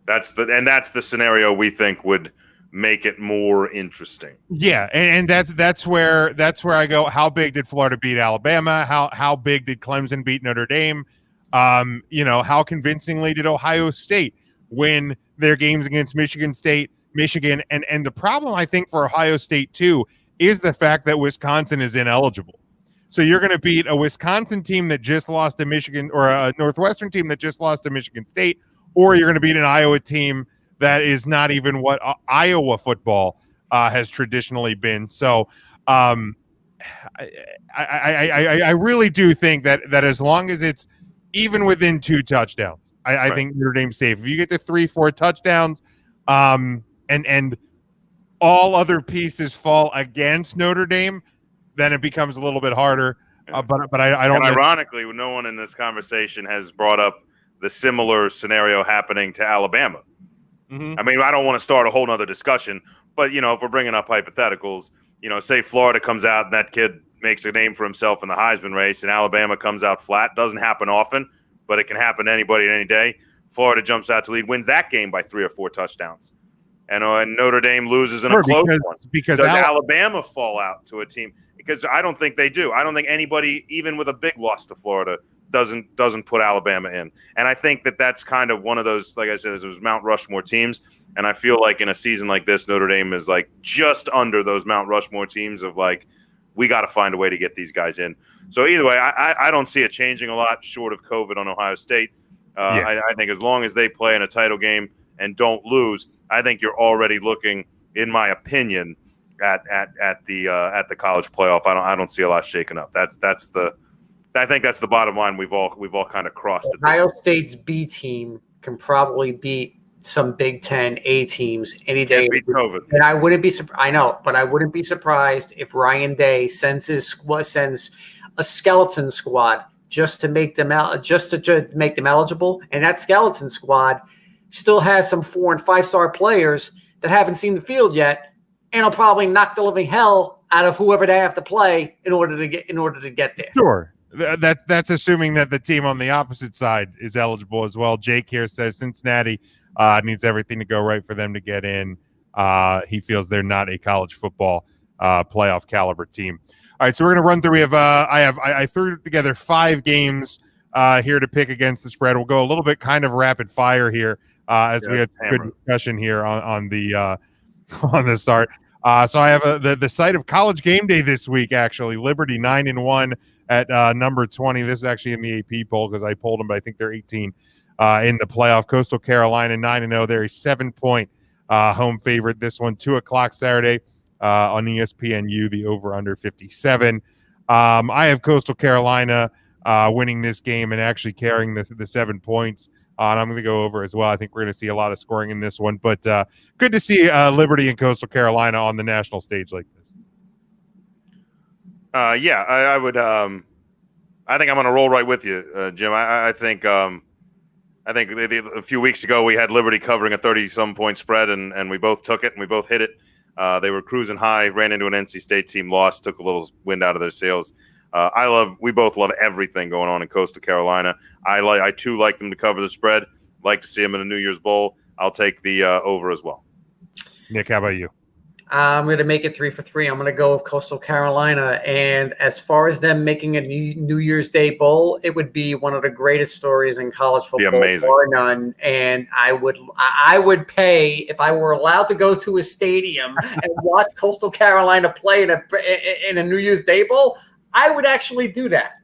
That's the scenario we think would make it more interesting. Yeah, and that's where I go. How big did Florida beat Alabama? How big did Clemson beat Notre Dame? How convincingly did Ohio State win their games against Michigan State, Michigan? And the problem, I think, for Ohio State, too, is the fact that Wisconsin is ineligible. So you're going to beat a Wisconsin team that just lost to Michigan, or a Northwestern team that just lost to Michigan State, or you're going to beat an Iowa team that is not even what Iowa football has traditionally been. So I really do think that as long as it's even within 2 touchdowns, I think Notre Dame's safe. If you get to 3-4 touchdowns, and all other pieces fall against Notre Dame, then it becomes a little bit harder. But I don't. And ironically, no one in this conversation has brought up the similar scenario happening to Alabama. Mm-hmm. I mean, I don't want to start a whole nother discussion, but if we're bringing up hypotheticals, say Florida comes out and that kid makes a name for himself in the Heisman race, and Alabama comes out flat. Doesn't happen often, but it can happen to anybody any day. Florida jumps out to lead, wins that game by 3 or 4 touchdowns, and Notre Dame loses in a close one. Because does Alabama fall out to a team? Because I don't think they do. I don't think anybody, even with a big loss to Florida, doesn't put Alabama in. And I think that's kind of one of those, like I said, those Mount Rushmore teams. And I feel like in a season like this, Notre Dame is like just under those Mount Rushmore teams of like, we got to find a way to get these guys in. So either way, I don't see it changing a lot short of COVID on Ohio State. I think as long as they play in a title game and don't lose, I think you're already looking, in my opinion, at the college playoff. I don't see a lot shaking up. I think that's the bottom line. We've all kind of crossed it. Ohio State's B team can probably beat some Big Ten A teams any day. Can't beat COVID. And I wouldn't be surprised. I know, but I wouldn't be surprised if Ryan Day sends a skeleton squad just to make them make them eligible. And that skeleton squad still has some 4- and 5-star players that haven't seen the field yet, and will probably knock the living hell out of whoever they have to play in order to get there. Sure. That's assuming that the team on the opposite side is eligible as well. Jake here says Cincinnati needs everything to go right for them to get in. He feels they're not a college football playoff caliber team. All right, so we're going to run through. We have I threw together 5 games here to pick against the spread. We'll go a little bit kind of rapid fire here as we had good discussion here on the start. So I have the site of College Game Day this week. Actually, Liberty 9-1 at number 20. This is actually in the AP poll because I polled them, but I think they're 18 in the playoff. Coastal Carolina 9-0. They're a 7-point home favorite. This one 2:00 Saturday on ESPNU. The over under 57. I have Coastal Carolina winning this game and actually carrying the 7 points. And I'm going to go over as well. I think we're going to see a lot of scoring in this one, but good to see Liberty and Coastal Carolina on the national stage like this. I would. I think I'm going to roll right with you, Jim. I think a few weeks ago we had Liberty covering a 30-some point spread, and we both took it and we both hit it. They were cruising high, ran into an NC State team, lost, took a little wind out of their sails. We both love everything going on in Coastal Carolina. I too like them to cover the spread. Like to see them in a New Year's Bowl. I'll take the over as well. Nick, how about you? I'm going to make it 3 for 3. I'm going to go with Coastal Carolina. And as far as them making a New Year's Day bowl, it would be one of the greatest stories in college football, bar none. And I would pay, if I were allowed to go to a stadium and watch Coastal Carolina play in a New Year's Day bowl, I would actually do that.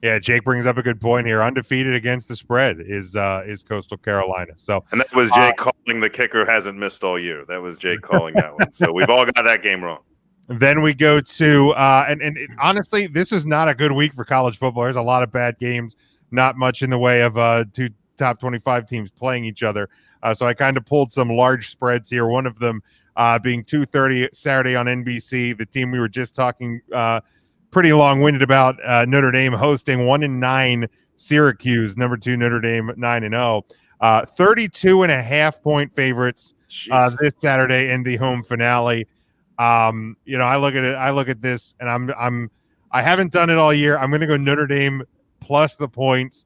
Yeah, Jake brings up a good point here. Undefeated against the spread is Coastal Carolina. So, and that was Jake calling the kicker hasn't missed all year. That was Jake calling that one. So we've all got that game wrong. Then we go to and honestly, this is not a good week for college football. There's a lot of bad games, not much in the way of two top 25 teams playing each other. So I kind of pulled some large spreads here. One of them being 2:30 Saturday on NBC. The team we were just talking pretty long-winded about, Notre Dame hosting 1-9 Syracuse, number 2 Notre Dame 9-0, 32.5-point favorites this Saturday in the home finale. I look at this, and I haven't done it all year. I'm going to go Notre Dame plus the points.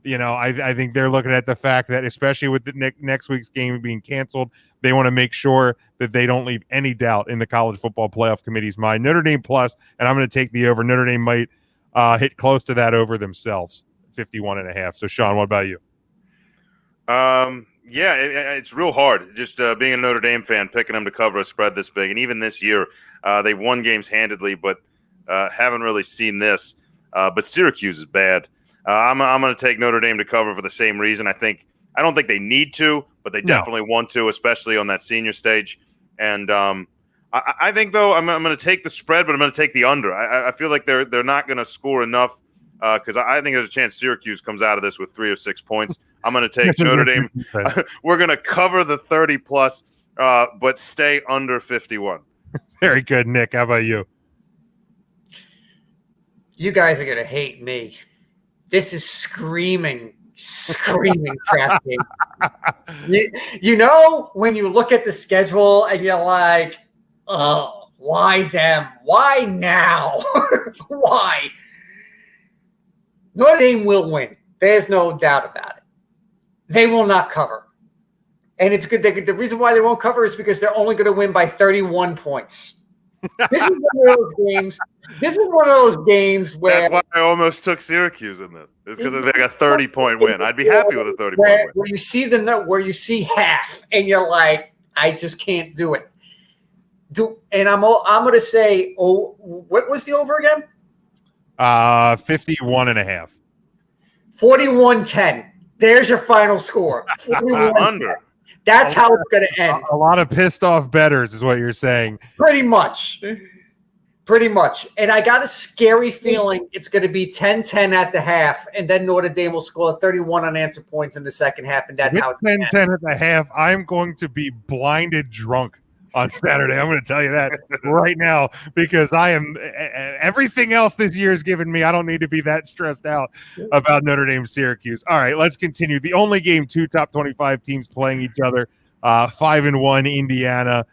I think they're looking at the fact that, especially with the next week's game being canceled, they want to make sure that they don't leave any doubt in the college football playoff committee's mind. Notre Dame plus, and I'm going to take the over. Notre Dame might hit close to that over themselves, 51.5. So, Sean, what about you? Yeah, it's real hard. Just being a Notre Dame fan, picking them to cover a spread this big, and even this year, they've won games handedly, but haven't really seen this. But Syracuse is bad. I'm going to take Notre Dame to cover for the same reason. I don't think they need to, but they definitely want to, especially on that senior stage. And I think, though, I'm going to take the spread, but I'm going to take the under. I feel like they're not going to score enough because I think there's a chance Syracuse comes out of this with 3 or 6 points. I'm going to take Notre Dame. We're going to cover the 30+, but stay under 51. Very good, Nick. How about you? You guys are going to hate me. This is screaming trap game. When you look at the schedule and you're like, oh, why them? Why now? Why? Notre Dame will win. There's no doubt about it. They will not cover. And it's good. The reason why they won't cover is because they're only going to win by 31 points. This is one of those games. This is one of those games where that's why I almost took Syracuse in this. It's because of like a 30-point win. I'd be happy with a 30-point win. Where you see the note, where you see half, and you're like, I just can't do it. And I'm going to say, what was the over again? 51.5. 41-10. There's your final score. 41 under. That's how it's going to end. A lot of pissed off bettors is what you're saying. Pretty much. And I got a scary feeling it's going to be 10-10 at the half, and then Notre Dame will score 31 unanswered points in the second half, and that's how it's 10-10 at the half. I'm going to be blinded drunk on Saturday. I'm going to tell you that right now, because I am everything else this year has given me. I don't need to be that stressed out about Notre Dame Syracuse. All right, let's continue. The only game 2 top 25 teams playing each other. 5-1 Indiana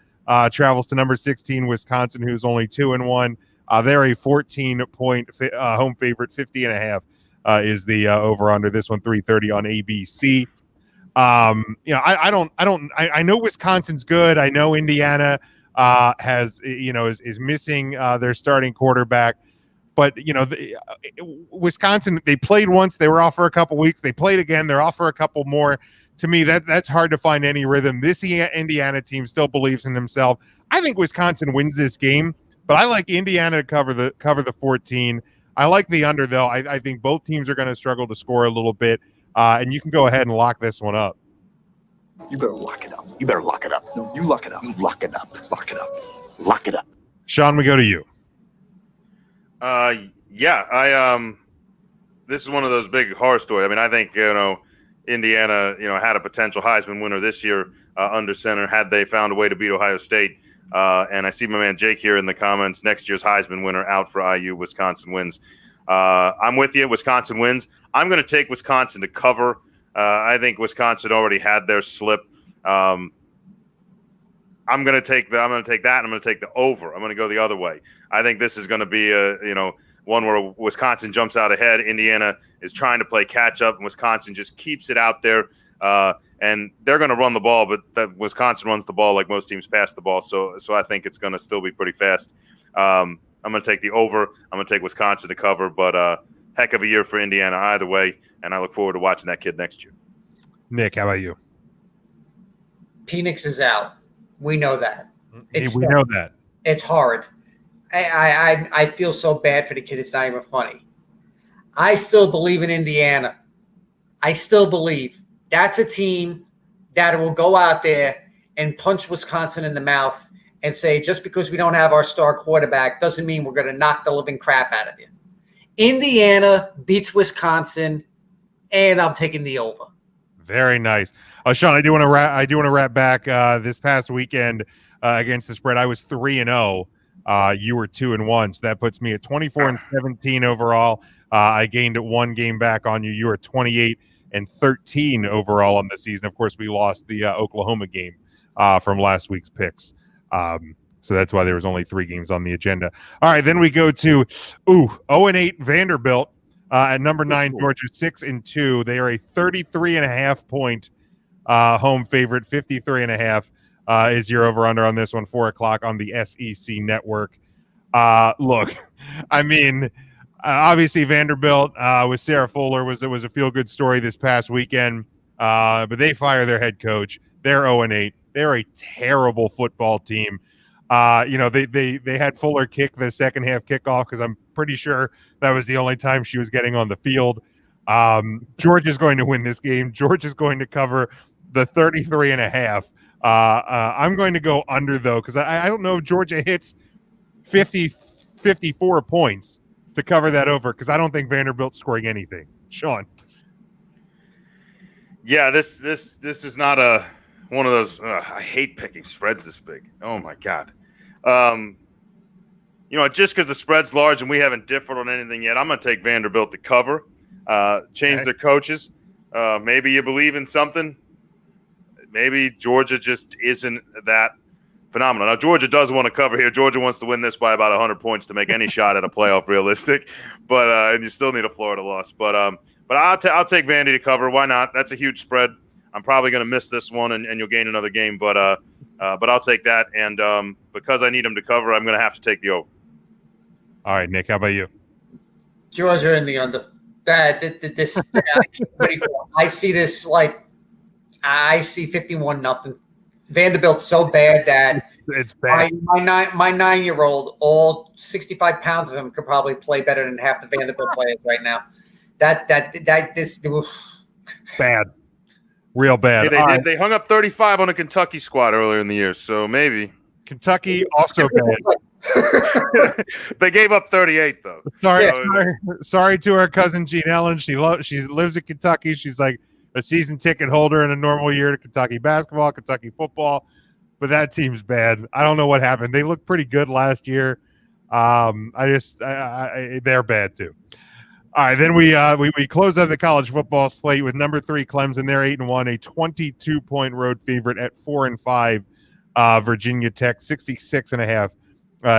travels to number 16 Wisconsin, who's only 2-1. They're a 14-point home favorite. 50.5 is the over under. This one 3:30 on ABC. I know Wisconsin's good. I know Indiana has, is missing their starting quarterback, but Wisconsin, they played once, they were off for a couple weeks. They played again, they're off for a couple more. To me, that's hard to find any rhythm. This Indiana team still believes in themselves. I think Wisconsin wins this game, but I like Indiana to cover the 14. I like the under though. I think both teams are going to struggle to score a little bit. And you can go ahead and lock this one up. You better lock it up. You better lock it up. No, you lock it up. You lock it up. Lock it up. Lock it up. Sean, we go to you. This is one of those big horror stories. I mean, I think, Indiana, had a potential Heisman winner this year under center had they found a way to beat Ohio State. And I see my man Jake here in the comments. Next year's Heisman winner out for IU. Wisconsin wins. I'm with you. Wisconsin wins. I'm going to take Wisconsin to cover. I think Wisconsin already had their slip. I'm going to take that. And I'm going to take the over. I'm going to go the other way. I think this is going to be one where Wisconsin jumps out ahead. Indiana is trying to play catch up, and Wisconsin just keeps it out there. And they're going to run the ball, but that Wisconsin runs the ball like most teams pass the ball. So I think it's going to still be pretty fast. I'm going to take the over. I'm going to take Wisconsin to cover, but heck of a year for Indiana either way, and I look forward to watching that kid next year. Nick, how about you? Penix is out. We know that. We know that. It's hard. I feel so bad for the kid. It's not even funny. I still believe in Indiana. I still believe that's a team that will go out there and punch Wisconsin in the mouth and say, just because we don't have our star quarterback doesn't mean we're going to knock the living crap out of you. Indiana beats Wisconsin, and I'm taking the over. Very nice. Sean, I do want to wrap back this past weekend against the spread. I was 3-0. You were 2-1, so that puts me at 24-17 overall. I gained one game back on you. You were 28-13 overall on the season. Of course, we lost the Oklahoma game from last week's picks. So that's why there was only 3 games on the agenda. All right, then we go to 0-8 Vanderbilt at number 9, Georgia 6-2. They are a 33.5 point home favorite. 53.5 is your over under on this one. 4:00 on the SEC network. Look, I mean, obviously Vanderbilt with Sarah Fuller was a feel good story this past weekend, but they fire their head coach. They're 0-8. They're a terrible football team. They had Fuller kick the second half kickoff because I'm pretty sure that was the only time she was getting on the field. Georgia's going to win this game. Georgia's going to cover the 33.5. I'm going to go under, though, because I don't know if Georgia hits 54 points to cover that over, because I don't think Vanderbilt's scoring anything. Sean. Yeah, this is not one of those. I hate picking spreads this big. Oh my God. Just because the spread's large and we haven't differed on anything yet, I'm going to take Vanderbilt to cover. Change their coaches. Maybe you believe in something. Maybe Georgia just isn't that phenomenal. Now, Georgia does want to cover here. Georgia wants to win this by about 100 points to make any shot at a playoff realistic. But and you still need a Florida loss. But I'll take Vandy to cover. Why not? That's a huge spread. I'm probably going to miss this one, and you'll gain another game. But I'll take that. And because I need them to cover, I'm going to have to take the over. All right, Nick, how about you? Georgia in the under. I see this I see 51-0. Vanderbilt's so bad that it's bad. My 9-year-old, all 65 pounds of him, could probably play better than half the Vanderbilt players right now. This bad, real bad. Hey, they hung up 35 on a Kentucky squad earlier in the year, so maybe Kentucky also bad. They gave up 38 though. Sorry to our cousin Jean Ellen. She lives in Kentucky. She's like a season ticket holder in a normal year to Kentucky basketball, Kentucky football, but that team's bad. I don't know what happened. They looked pretty good last year. They're bad too. All right, then we close out the college football slate with number 3 Clemson. They're 8-1, a 22-point road favorite at 4-5. Virginia Tech 66.5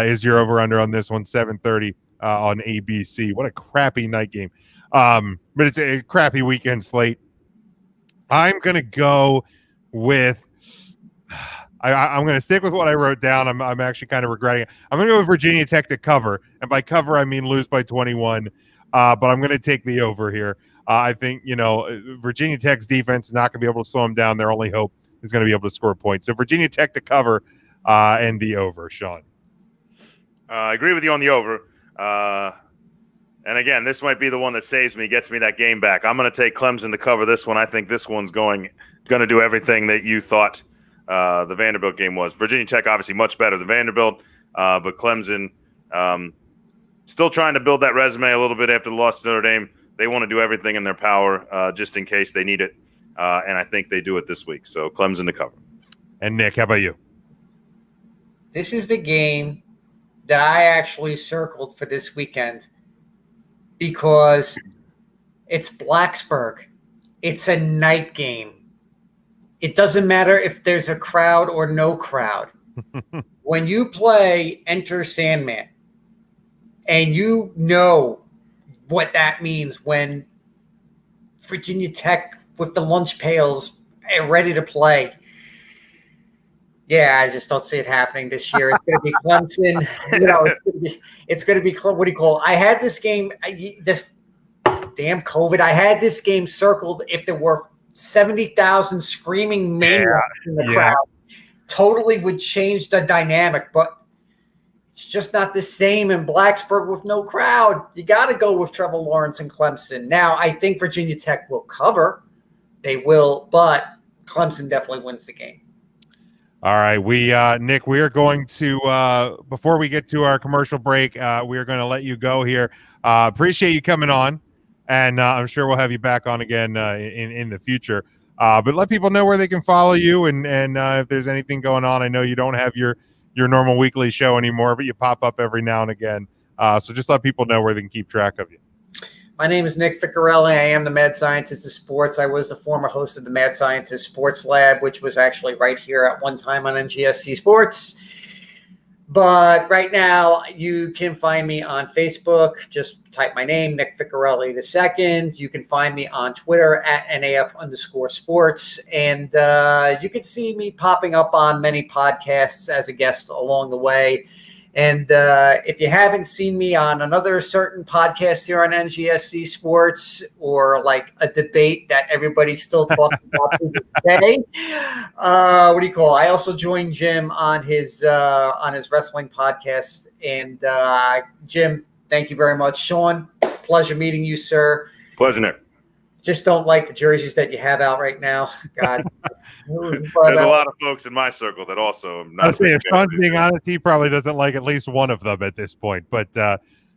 is your over under on this one. 7:30 on ABC. What a crappy night game, but it's a crappy weekend slate. I'm going to go with I'm going to stick with what I wrote down. I'm actually kind of regretting it. I'm going to go with Virginia Tech to cover. And by cover, I mean lose by 21. But I'm going to take the over here. I think, Virginia Tech's defense is not going to be able to slow them down. Their only hope is going to be able to score points. So Virginia Tech to cover and the over, Sean. I agree with you on the over. And again, this might be the one that saves me, gets me that game back. I'm going to take Clemson to cover this one. I think this one's going to do everything that you thought the Vanderbilt game was. Virginia Tech obviously much better than Vanderbilt, but Clemson still trying to build that resume a little bit after the loss to Notre Dame. They want to do everything in their power just in case they need it, and I think they do it this week. So Clemson to cover. And Nick, how about you? This is the game that I actually circled for this weekend because it's Blacksburg. It's a night game. It doesn't matter if there's a crowd or no crowd. When you play Enter Sandman, and you know what that means when Virginia Tech with the lunch pails ready to play. Yeah, I just don't see it happening this year. It's going to be Clemson. It's going to be what do you call it? I had this game. This damn COVID. I had this game circled. If there were 70,000 screaming maniacs in the crowd, totally would change the dynamic. But it's just not the same in Blacksburg with no crowd. You got to go with Trevor Lawrence and Clemson. Now, I think Virginia Tech will cover. They will, but Clemson definitely wins the game. All right, Nick, we are going to before we get to our commercial break, we are going to let you go here. Appreciate you coming on, and I'm sure we'll have you back on again in the future. But let people know where they can follow you, and if there's anything going on. I know you don't have your normal weekly show anymore, but you pop up every now and again. So just let people know where they can keep track of you. My name is Nick Ficarelli. I am the Mad Scientist of Sports. I was the former host of the Mad Scientist Sports Lab, which was actually right here at one time on NGSC Sports. But right now, you can find me on Facebook. Just type my name, Nick Ficarelli II. You can find me on Twitter at NAF_sports. And you can see me popping up on many podcasts as a guest along the way. And if you haven't seen me on another certain podcast here on NGSC Sports, or like a debate that everybody's still talking about to this day, what do you call it? I also joined Jim on his wrestling podcast. And Jim, thank you very much. Sean, pleasure meeting you, sir. Pleasure, Nick. Just don't like the jerseys that you have out right now. God. There's a lot of folks in my circle that also not. I'll say, if Sean's being honest, he probably doesn't like at least one of them at this point. But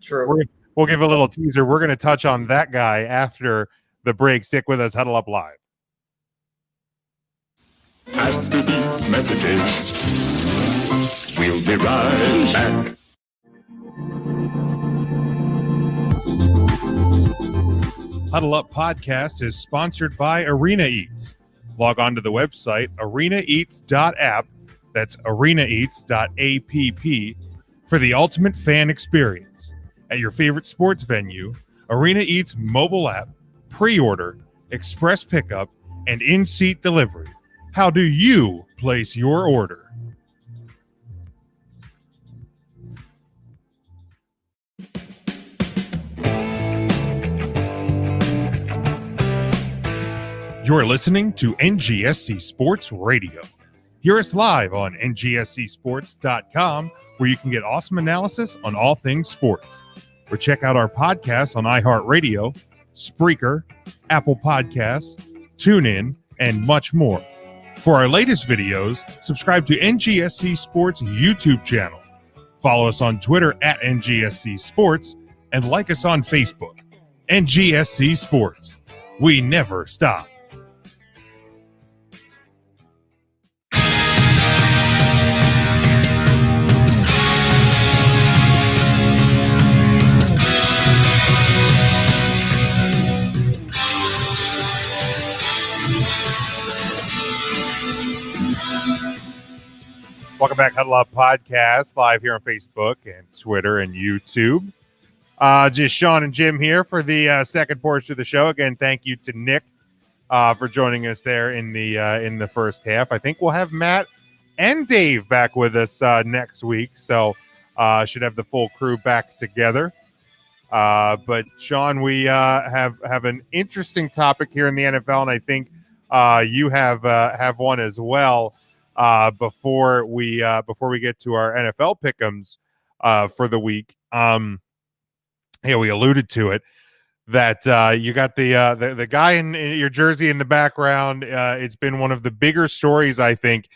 true. We'll give a little teaser. We're going to touch on that guy after the break. Stick with us. Huddle Up Live. After these messages, we'll be right back. Huddle Up Podcast is sponsored by Arena Eats. Log on to the website arenaeats.app, that's arenaeats.app, for the ultimate fan experience. At your favorite sports venue, Arena Eats mobile app, pre-order, express pickup, and in-seat delivery. How do you place your order? You're listening to NGSC Sports Radio. Hear us live on ngscsports.com, where you can get awesome analysis on all things sports. Or check out our podcasts on iHeartRadio, Spreaker, Apple Podcasts, TuneIn, and much more. For our latest videos, subscribe to NGSC Sports YouTube channel. Follow us on Twitter at NGSC Sports, and like us on Facebook. NGSC Sports. We never stop. Welcome back, Huddle Up Podcast, live here on Facebook and Twitter and YouTube. Just Sean and Jim here for the second portion of the show. Again, thank you to Nick for joining us there in the first half. I think we'll have Matt and Dave back with us next week, so should have the full crew back together. But Sean, we have an interesting topic here in the NFL, and I think you have one as well. Before we get to our NFL pick'ems for the week, we alluded to it that you got the guy in your jersey in the background. It's been one of the bigger stories, I think,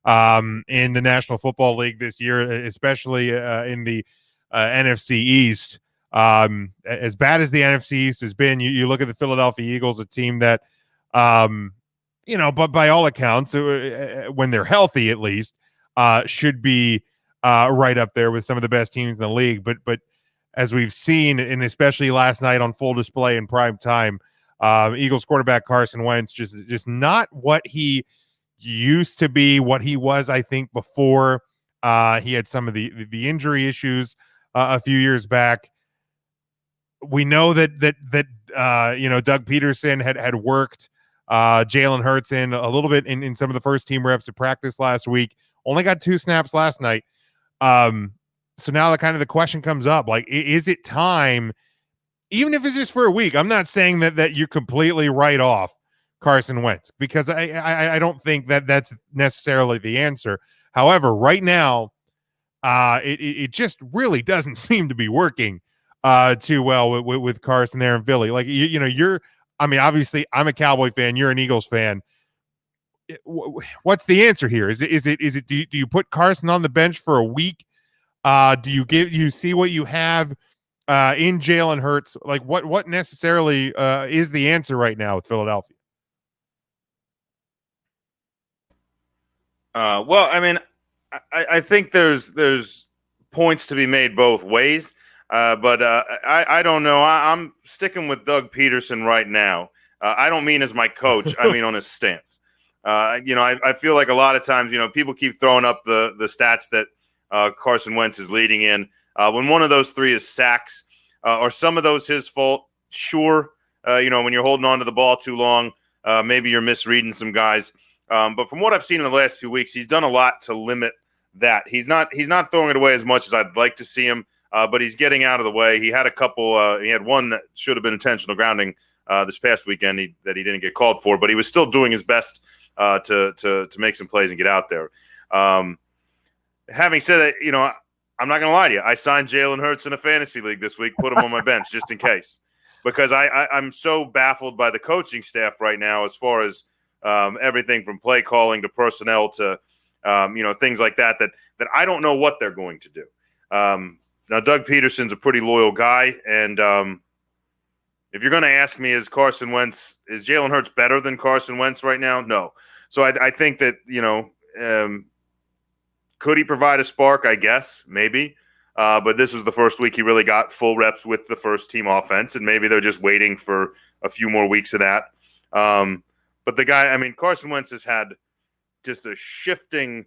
in the National Football League this year, especially in the NFC East. As bad as the NFC East has been, you look at the Philadelphia Eagles, a team that but by all accounts, when they're healthy, at least, should be right up there with some of the best teams in the league. But as we've seen, and especially last night on full display in prime time, Eagles quarterback Carson Wentz just not what he used to be, what he was, I think, before he had some of the injury issues a few years back. We know that Doug Peterson had worked Jalen Hurts in a little bit in some of the first team reps at practice last week. Only got 2 snaps last night. So now the question comes up, like, is it time, even if it's just for a week? I'm not saying that you completely write off Carson Wentz, because I don't think that that's necessarily the answer. However, right now, it just really doesn't seem to be working too well with Carson there in Philly. Like, obviously I'm a Cowboy fan, you're an Eagles fan. What's the answer here? Is it do you put Carson on the bench for a week? Do you see what you have in Jalen Hurts? Like, what necessarily is the answer right now with Philadelphia? Well, I mean, I think there's points to be made both ways, but I don't know. I'm sticking with Doug Peterson right now. I don't mean as my coach. I mean on his stance. I feel like a lot of times, people keep throwing up the stats that Carson Wentz is leading in. When one of those 3 is sacks, or some of those his fault, sure. When you're holding on to the ball too long, maybe you're misreading some guys. But from what I've seen in the last few weeks, he's done a lot to limit that. He's not throwing it away as much as I'd like to see him, but he's getting out of the way. He had a couple. He had one that should have been intentional grounding this past weekend that he didn't get called for, but he was still doing his best to make some plays and get out there. Having said that, I'm not going to lie to you. I signed Jalen Hurts in a fantasy league this week, put him on my bench just in case, because I'm so baffled by the coaching staff right now as far as everything from play calling to personnel to things like that I don't know what they're going to do. Now, Doug Peterson's a pretty loyal guy, and if you're going to ask me, is Jalen Hurts better than Carson Wentz right now? No. So I think that could he provide a spark? I guess maybe, but this was the first week he really got full reps with the first team offense, and maybe they're just waiting for a few more weeks of that. But the guy, Carson Wentz has had just a shifting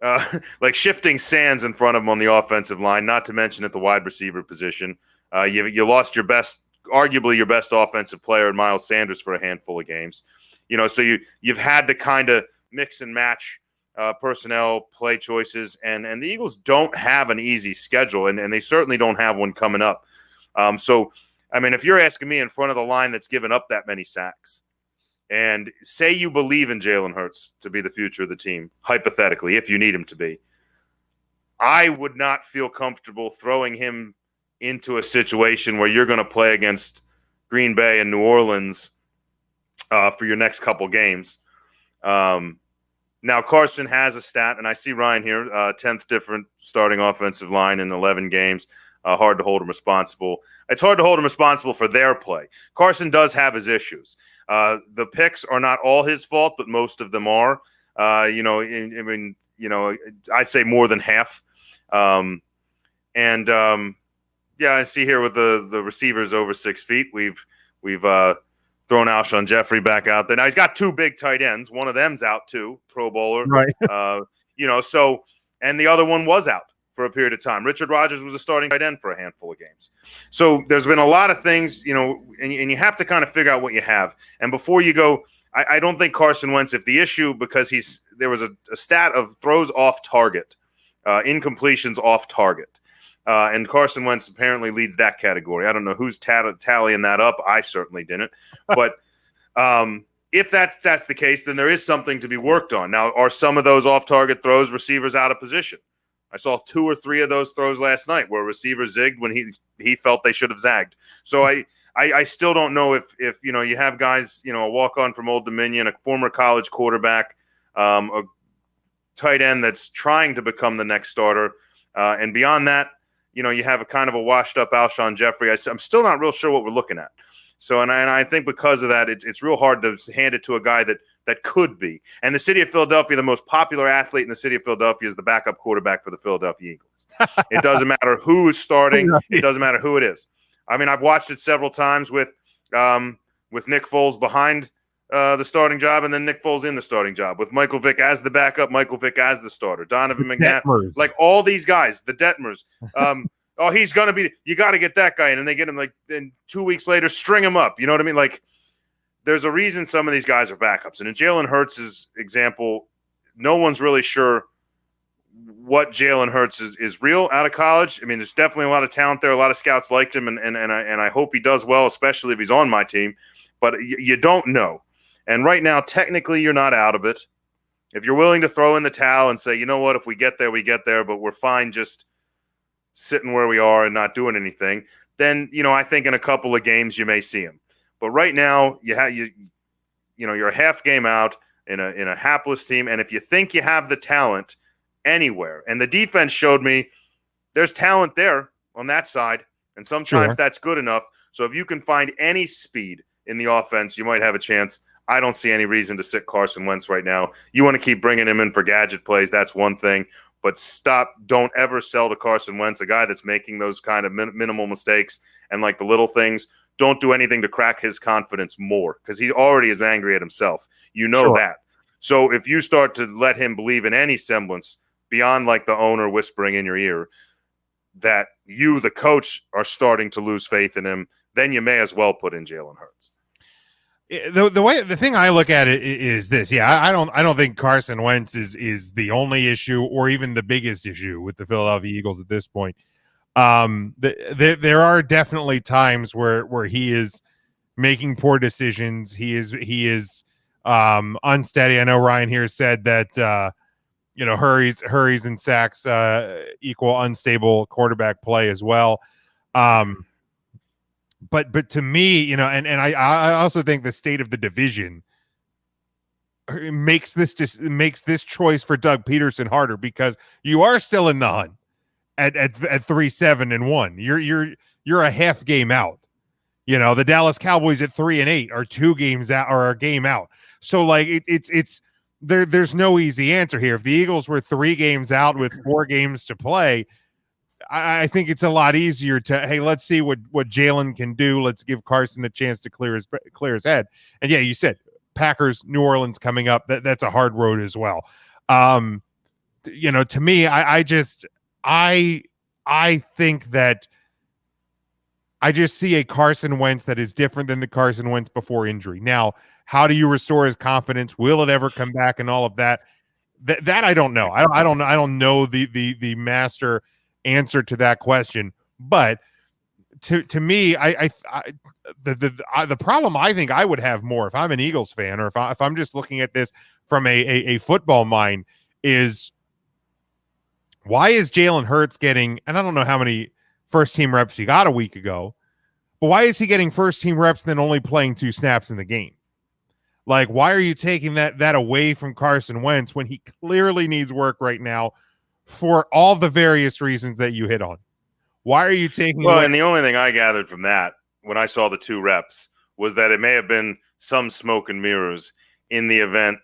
sands in front of him on the offensive line, not to mention at the wide receiver position. You lost arguably your best offensive player in Miles Sanders for a handful of games. So you've had to kind of mix and match personnel, play choices, and the Eagles don't have an easy schedule, and they certainly don't have one coming up. If you're asking me in front of the line that's given up that many sacks, and say you believe in Jalen Hurts to be the future of the team, hypothetically, if you need him to be, I would not feel comfortable throwing him into a situation where you're going to play against Green Bay and New Orleans for your next couple games. Now, Carson has a stat, and I see Ryan here, 10th different starting offensive line in 11 games. Hard to hold him responsible. It's hard to hold him responsible for their play. Carson does have his issues. The picks are not all his fault, but most of them are. I'd say more than half. I see here with the receivers over 6 feet, we've thrown Alshon Jeffrey back out there. Now he's got 2 big tight ends. One of them's out too, Pro Bowler. Right. And the other one was out for a period of time. Richard Rodgers was a starting tight end for a handful of games. So there's been a lot of things, and you have to kind of figure out what you have. And before you go, I don't think Carson Wentz, if the issue, because there was a stat of throws off target, incompletions off target. And Carson Wentz apparently leads that category. I don't know who's tallying that up. I certainly didn't. But if that's the case, then there is something to be worked on. Now, are some of those off-target throws receivers out of position? I saw 2 or 3 of those throws last night where a receiver zigged when he felt they should have zagged. So I still don't know if you have guys, a walk-on from Old Dominion, a former college quarterback, a tight end that's trying to become the next starter, and beyond that, you have a kind of a washed-up Alshon Jeffrey. I'm still not real sure what we're looking at. So, and I think because of that, it's real hard to hand it to a guy that could be. And the city of Philadelphia, the most popular athlete in the city of Philadelphia is the backup quarterback for the Philadelphia Eagles. It doesn't matter who's starting. It doesn't matter who it is. I've watched it several times with Nick Foles behind the starting job and then Nick Foles in the starting job, with Michael Vick as the backup, Michael Vick as the starter, Donovan McNabb, like all these guys, the Detmers. He's going to be – you got to get that guy in, and they get him and 2 weeks later, string him up. You know what I mean? Like, there's a reason some of these guys are backups. And in Jalen Hurts' example, no one's really sure what Jalen Hurts is real out of college. I mean, there's definitely a lot of talent there. A lot of scouts liked him, and I hope he does well, especially if he's on my team. But you don't know. And right now, technically, you're not out of it. If you're willing to throw in the towel and say, you know what, if we get there, we get there, but we're fine just sitting where we are and not doing anything, then, I think in a couple of games you may see him. But right now, you're a half game out in a hapless team, and if you think you have the talent anywhere, and the defense showed me there's talent there on that side, and sometimes that's good enough. So if you can find any speed in the offense, you might have a chance. I don't see any reason to sit Carson Wentz right now. You want to keep bringing him in for gadget plays, that's one thing, but don't ever sell to Carson Wentz, a guy that's making those kind of minimal mistakes and like the little things. Don't do anything to crack his confidence more, because he already is angry at himself. That. So if you start to let him believe in any semblance beyond like the owner whispering in your ear that you, the coach, are starting to lose faith in him, then you may as well put in Jalen Hurts. The thing I look at it is this. Yeah, I don't think Carson Wentz is the only issue or even the biggest issue with the Philadelphia Eagles at this point. There are definitely times where he is making poor decisions. He is unsteady. I know Ryan here said that hurries and sacks equal unstable quarterback play as well. But to me, and I also think the state of the division makes this choice for Doug Peterson harder, because you are still in the hunt at 3-7-1. You're a half game out. The Dallas Cowboys at 3-8 are 2 games out, or a game out. So like it's there's no easy answer here. If the Eagles were 3 games out with 4 games to play, I think it's a lot easier to, hey, let's see what Jalen can do. Let's give Carson a chance to clear his head. And yeah, you said Packers, New Orleans coming up. That's a hard road as well. To me, I think that I just see a Carson Wentz that is different than the Carson Wentz before injury. Now, how do you restore his confidence? Will it ever come back? And all of that. That I don't know. I don't know the master answer to that question. But to me, the problem I think I would have more if I'm an Eagles fan, or if I'm just looking at this from a football mind, is why is Jalen Hurts getting, and I don't know how many first team reps he got a week ago, but why is he getting first team reps and then only playing 2 snaps in the game? Like, why are you taking that away from Carson Wentz when he clearly needs work right now for all the various reasons that you hit on? Why are you taking away? And the only thing I gathered from that when I saw the 2 reps was that it may have been some smoke and mirrors in the event.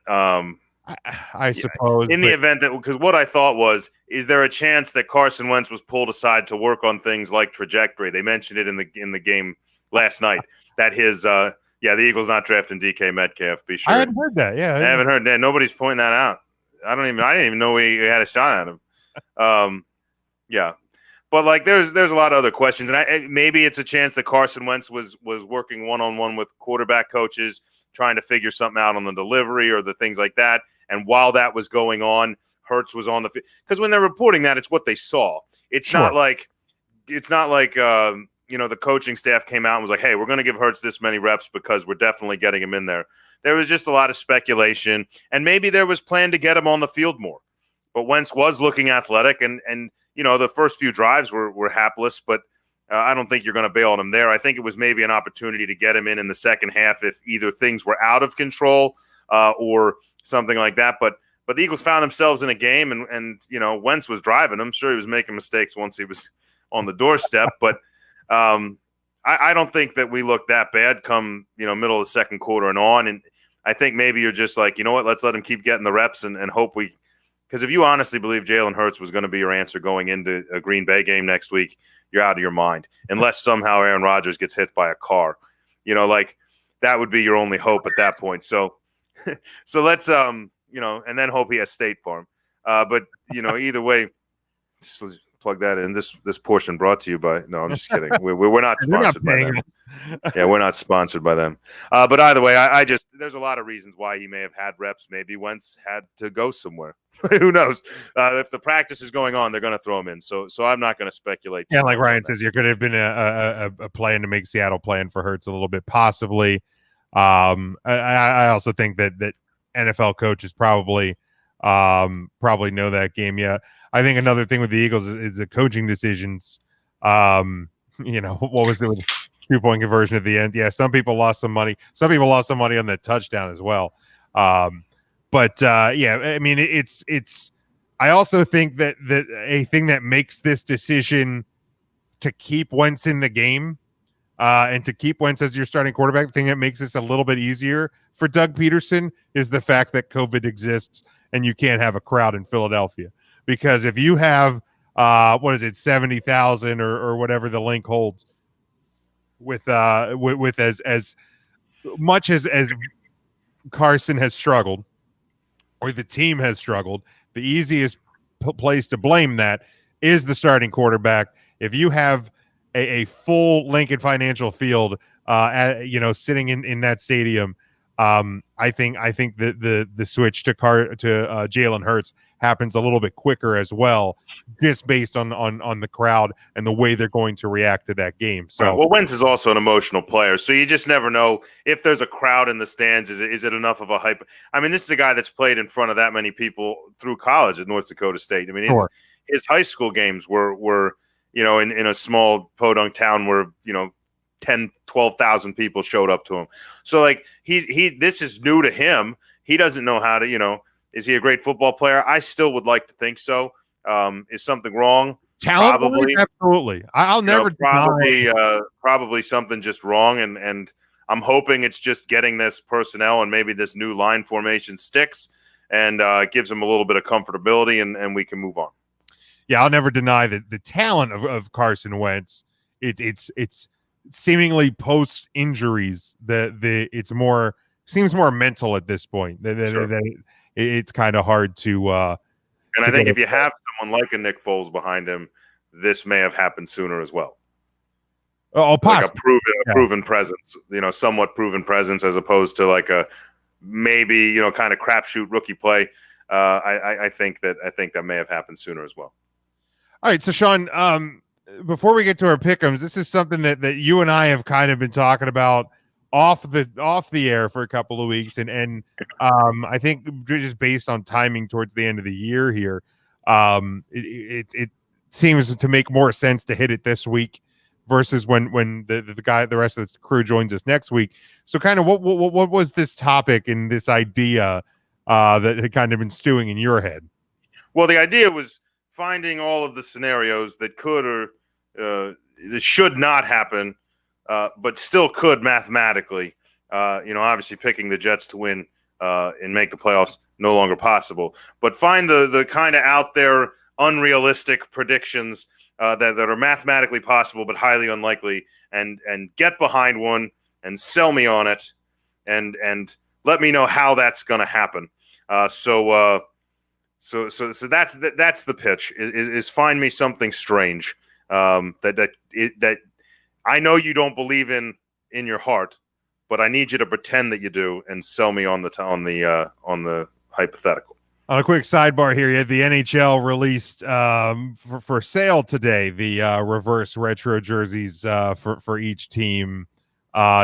I suppose in the event that, because what I thought was, is there a chance that Carson Wentz was pulled aside to work on things like trajectory? They mentioned it in the game last night that his the Eagles not drafting DK Metcalf. Be sure. I hadn't heard that. Yeah, I haven't heard that. Nobody's pointing that out. I didn't even know we had a shot at him. But like there's a lot of other questions, and maybe it's a chance that Carson Wentz was working one-on-one with quarterback coaches, trying to figure something out on the delivery or the things like that. And while that was going on, Hurts was on the field, because when they're reporting that, it's what they saw. It's not like the coaching staff came out and was like, hey, we're going to give Hurts this many reps because we're definitely getting him in there. There was just a lot of speculation, and maybe there was plan to get him on the field more. But Wentz was looking athletic, and the first few drives were hapless, but I don't think you're going to bail on him there. I think it was maybe an opportunity to get him in the second half if either things were out of control or something like that. But the Eagles found themselves in a game, and Wentz was driving. I'm sure he was making mistakes once he was on the doorstep, but I don't think that we look that bad come middle of the second quarter and on. And I think maybe you're just like, you know what, let's let him keep getting the reps and hope we. Because if you honestly believe Jalen Hurts was going to be your answer going into a Green Bay game next week, you're out of your mind. Unless somehow Aaron Rodgers gets hit by a car, that would be your only hope at that point. So let's and then hope he has State Farm. But either way, plug that in. This portion brought to you by. No, I'm just kidding. We're not sponsored by them. Yeah, we're not sponsored by them. But either way, I just there's a lot of reasons why he may have had reps. Maybe Wentz had to go somewhere. Who knows? If the practice is going on, they're going to throw him in. So I'm not going to speculate. Yeah, like Ryan says, there could have been a plan to make Seattle plan for Hurts a little bit, possibly. I also think that NFL coaches probably know that game. Yeah, I think another thing with the Eagles is the coaching decisions. What was it with 2-point conversion at the end? Yeah, some people lost some money. Some people lost some money on the touchdown as well. Yeah, I mean, it's. I also think that a thing that makes this decision to keep Wentz in the game and to keep Wentz as your starting quarterback, the thing that makes this a little bit easier for Doug Peterson is the fact that COVID exists and you can't have a crowd in Philadelphia. Because if you have 70,000 or whatever the link holds with as much as Carson has struggled or the team has struggled, the easiest place to blame that is the starting quarterback. If you have a full Lincoln Financial Field, sitting in that stadium, I think that the switch to Jalen Hurts happens a little bit quicker as well, just based on the crowd and the way they're going to react to that game. So, well, Wentz is also an emotional player, so you just never know if there's a crowd in the stands. Is it enough of a hype? I mean, this is a guy that's played in front of that many people through college at North Dakota State. I mean, his high school games were in a small podunk town where 10, 12,000 people showed up to him. So like this is new to him. He doesn't know how to, is he a great football player? I still would like to think so. Is something wrong? Talent, probably. Absolutely. I'll never probably something just wrong. And I'm hoping it's just getting this personnel and maybe this new line formation sticks and gives him a little bit of comfortability and we can move on. Yeah, I'll never deny that the talent of Carson Wentz. It's seemingly post injuries it's more seems more mental at this point. It's kind of hard to. And I think if you have someone like a Nick Foles behind him, this may have happened sooner as well. Possibly. Like a proven presence, somewhat proven presence, as opposed to like a maybe kind of crapshoot rookie play. I think that may have happened sooner as well. All right, so Sean, before we get to our pick'ems, this is something that you and I have kind of been talking about off the air for a couple of weeks, and I think just based on timing towards the end of the year here, it seems to make more sense to hit it this week versus when the rest of the crew joins us next week. So, kind of what was this topic and this idea that had kind of been stewing in your head? Well, the idea was finding all of the scenarios that could or that should not happen, but still could mathematically. Obviously picking the Jets to win and make the playoffs no longer possible. But find the kind of out there unrealistic predictions that are mathematically possible but highly unlikely, and get behind one and sell me on it, and let me know how that's going to happen. So that's the pitch. Is find me something strange that I know you don't believe in your heart, but I need you to pretend that you do and sell me on the hypothetical. On a quick sidebar here, you had the NHL released for sale today the reverse retro jerseys for each team.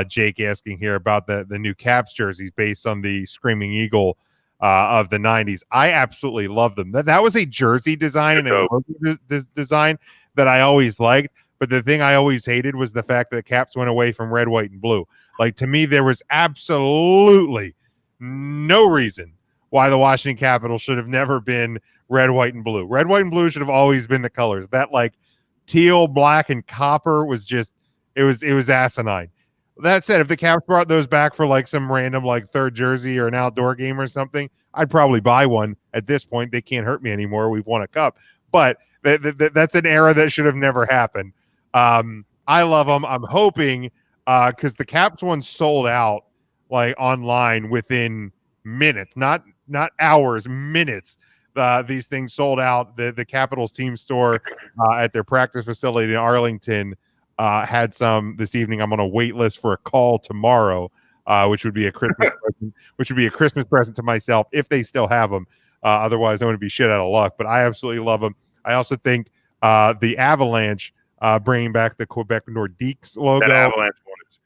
Jake asking here about the new Caps jerseys based on the Screaming Eagle of the 90s. I absolutely love them. That was a jersey design and a logo design that I always liked. But the thing I always hated was the fact that the Caps went away from red, white, and blue. Like, to me, there was absolutely no reason why the Washington Capitals should have never been red, white, and blue. Red, white, and blue should have always been the colors. That like teal, black, and copper was just it was asinine. That said, if the Caps brought those back for like some random like third jersey or an outdoor game or something, I'd probably buy one. At this point, they can't hurt me anymore. We've won a cup. But that's an era that should have never happened. I love them. I'm hoping because the Caps one sold out like online within minutes, not hours, minutes. these things sold out. The Capitals team store at their practice facility in Arlington had some this evening. I'm on a wait list for a call tomorrow, which would be a Christmas present, which would be a Christmas present to myself if they still have them. Otherwise, I'm going to be shit out of luck. But I absolutely love them. I also think the Avalanche bringing back the Quebec Nordiques logo. That Avalanche one is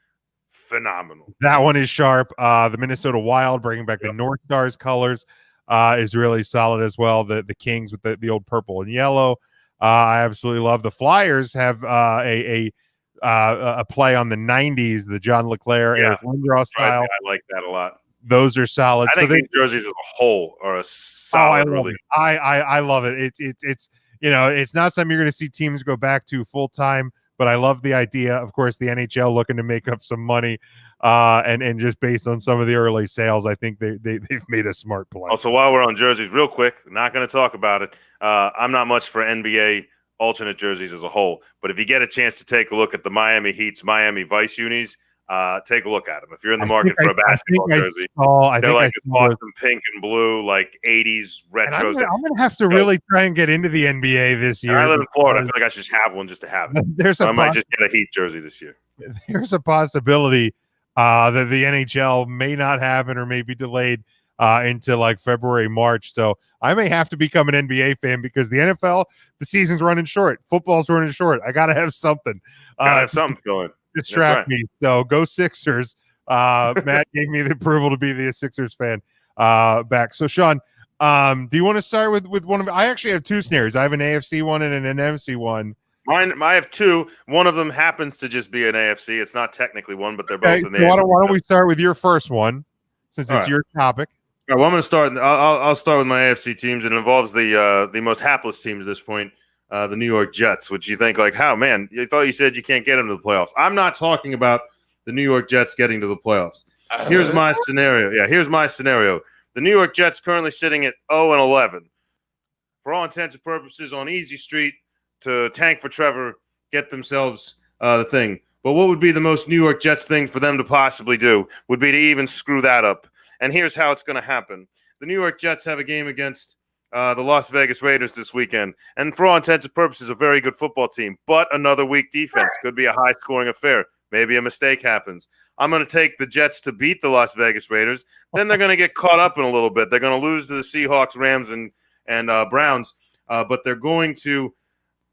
phenomenal. That one is sharp. The Minnesota Wild bringing back the North Stars colors is really solid as well. The Kings with the old purple and yellow. I absolutely love. The Flyers have a play on the 90s, the John LeClair, Eric Lindros style. I like that a lot. Those are solid. I think these jerseys as a whole are a solid release. I love it. It's it's not something you're going to see teams go back to full time, but I love the idea. Of course, the NHL looking to make up some money, and just based on some of the early sales, I think they've made a smart play. Also, while we're on jerseys, real quick, not going to talk about it. I'm not much for NBA alternate jerseys as a whole, but if you get a chance to take a look at the Miami Heat's Miami Vice unis, take a look at them. If you're in the market for a basketball jersey, they're like this awesome pink and blue, like 80s retros. I'm going to have to really try and get into the NBA this year. I live in Florida. I feel like I should just have one just to have it. I might just get a Heat jersey this year. There's a possibility that the NHL may not happen or may be delayed into like February, March. So I may have to become an NBA fan because the NFL, the season's running short. Football's running short. I got to have something. Gotta have something going. Distract me. So go Sixers. Matt gave me the approval to be the Sixers fan back. So Sean, do you want to start with one of? I actually have two snares. I have an AFC one and an NFC one. I have two. One of them happens to just be an AFC. It's not technically one, but they're both in the AFC. Why don't we start with your first one, since it's your topic? All right, well, I'm going to start. I'll start with my AFC teams. It involves the most hapless team at this point, the New York Jets, which you think like, how, man, I thought you said you can't get them to the playoffs. I'm not talking about the New York Jets getting to the playoffs. Here's my scenario. Yeah, here's my scenario. The New York Jets currently sitting at 0-11. For all intents and purposes, on easy street to tank for Trevor, get themselves the thing. But what would be the most New York Jets thing for them to possibly do would be to even screw that up. And here's how it's going to happen. The New York Jets have a game against the Las Vegas Raiders this weekend. And for all intents and purposes, a very good football team. But another weak defense. Could be a high-scoring affair. Maybe a mistake happens. I'm going to take the Jets to beat the Las Vegas Raiders. Then they're going to get caught up in a little bit. They're going to lose to the Seahawks, Rams, and Browns. But they're going to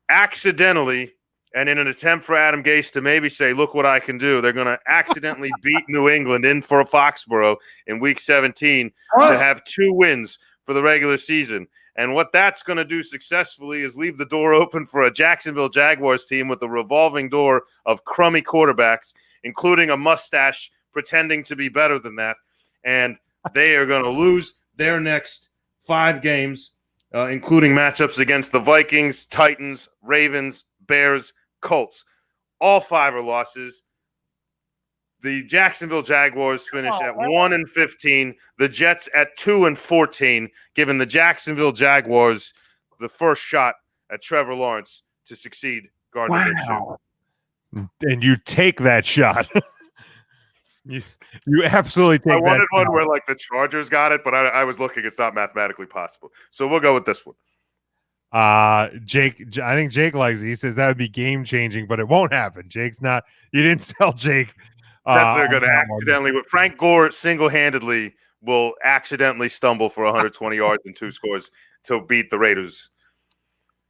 accidentally, and in an attempt for Adam Gase to maybe say, look what I can do, they're going to accidentally beat New England in for Foxborough in Week 17 to have 2 wins for the regular season. And what that's going to do successfully is leave the door open for a Jacksonville Jaguars team with a revolving door of crummy quarterbacks, including a mustache pretending to be better than that. And they are going to lose their next 5 games, including matchups against the Vikings, Titans, Ravens, Bears, Colts. All 5 are losses. The Jacksonville Jaguars finish at 1-15. The Jets at 2-14, giving the Jacksonville Jaguars the first shot at Trevor Lawrence to succeed Gardner Minshew. And you take that shot. you absolutely take that. I wanted one where like the Chargers got it, but I was looking. It's not mathematically possible. So we'll go with this one. Jake, I think Jake likes it. He says that would be game changing, but it won't happen. Jake's not. You didn't tell Jake. That's they're going to accidentally. Frank Gore single-handedly will accidentally stumble for 120 yards and 2 scores to beat the Raiders.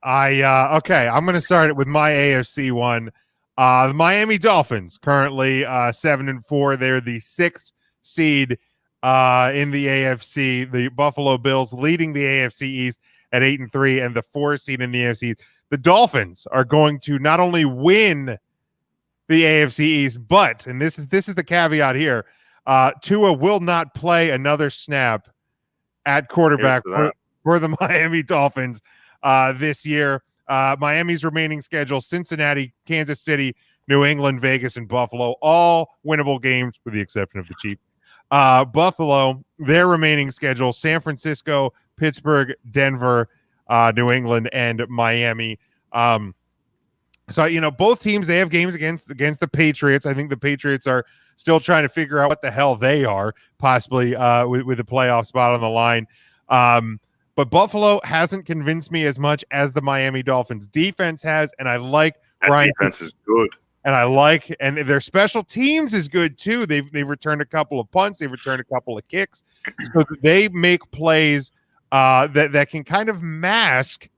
Okay. I'm going to start it with my AFC one. The Miami Dolphins currently 7-4. They're the 6th seed in the AFC. The Buffalo Bills leading the AFC East at 8-3, and the 4th seed in the AFC East. The Dolphins are going to not only win the AFC East, but, and this is the caveat here, Tua will not play another snap at quarterback for the Miami Dolphins this year. Miami's remaining schedule: Cincinnati, Kansas City, New England, Vegas, and Buffalo, all winnable games with the exception of the Chiefs. Buffalo, their remaining schedule: San Francisco, Pittsburgh, Denver, New England, and Miami. So, both teams, they have games against the Patriots. I think the Patriots are still trying to figure out what the hell they are, possibly with the playoff spot on the line. but Buffalo hasn't convinced me as much as the Miami Dolphins defense has, and I like that Ryan. Defense is good. And their special teams is good too. They've returned a couple of punts, they've returned a couple of kicks, so they make plays that can kind of mask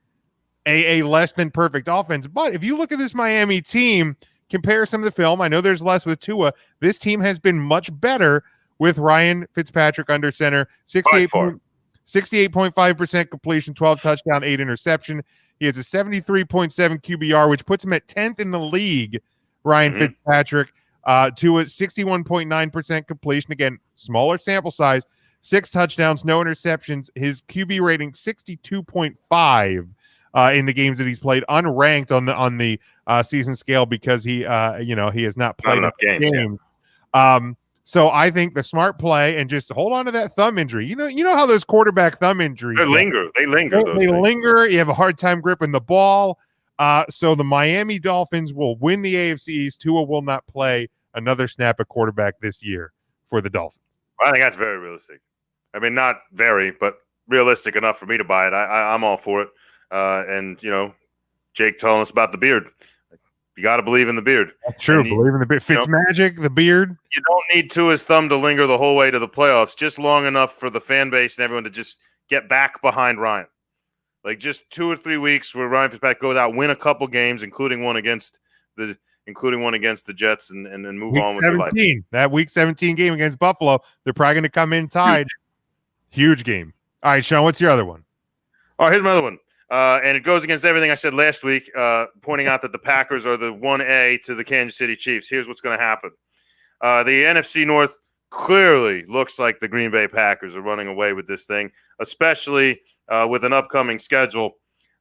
a less than perfect offense. But if you look at this Miami team, compare some of the film. I know there's less with Tua. This team has been much better with Ryan Fitzpatrick under center. 68.5% completion, 12 touchdown, 8 interception. He has a 73.7 QBR, which puts him at 10th in the league. Ryan Fitzpatrick, to a 61.9% completion. Again, smaller sample size, 6 touchdowns, no interceptions. His QB rating 62.5 in the games that he's played, unranked on the season scale because he has not played enough games. So I think the smart play and just hold on to that thumb injury. You know how those quarterback thumb injuries They linger. They linger. You have a hard time gripping the ball. So the Miami Dolphins will win the AFC East. Tua will not play another snap at quarterback this year for the Dolphins. I think that's very realistic. I mean, not very, but realistic enough for me to buy it. I'm all for it. And Jake telling us about the beard. You got to believe in the beard. That's true. Believe in the beard. Fitzmagic, the beard. You don't need Tua's thumb to linger the whole way to the playoffs, just long enough for the fan base and everyone to just get back behind Ryan. Like just 2 or 3 weeks where Ryan Fitzpatrick goes out, win a couple games, including one against the Jets, and move week on with 17, their life. That Week 17 game against Buffalo, they're probably going to come in tied. Huge game. All right, Sean, what's your other one? All right, here's my other one. And it goes against everything I said last week, pointing out that the Packers are the 1A to the Kansas City Chiefs. Here's what's going to happen. The NFC North clearly looks like the Green Bay Packers are running away with this thing, especially with an upcoming schedule.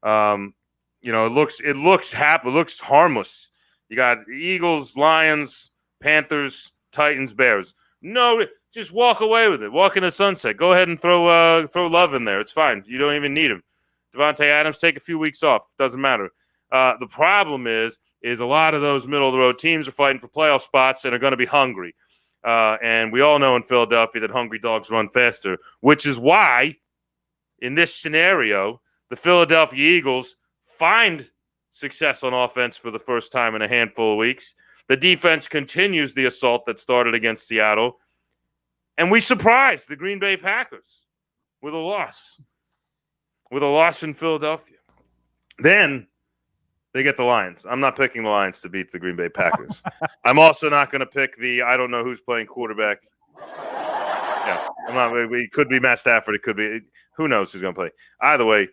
It looks harmless. You got Eagles, Lions, Panthers, Titans, Bears. No, just walk away with it. Walk in the sunset. Go ahead and throw Love in there. It's fine. You don't even need him. Devontae Adams, take a few weeks off. Doesn't matter. The problem is a lot of those middle-of-the-road teams are fighting for playoff spots and are going to be hungry. And we all know in Philadelphia that hungry dogs run faster, which is why, in this scenario, the Philadelphia Eagles find success on offense for the first time in a handful of weeks. The defense continues the assault that started against Seattle. And we surprised the Green Bay Packers with a loss. With a loss in Philadelphia. Then they get the Lions. I'm not picking the Lions to beat the Green Bay Packers. I'm also not going to pick I don't know who's playing quarterback. Yeah, it could be Matt Stafford. It could be, who knows who's going to play. Either way,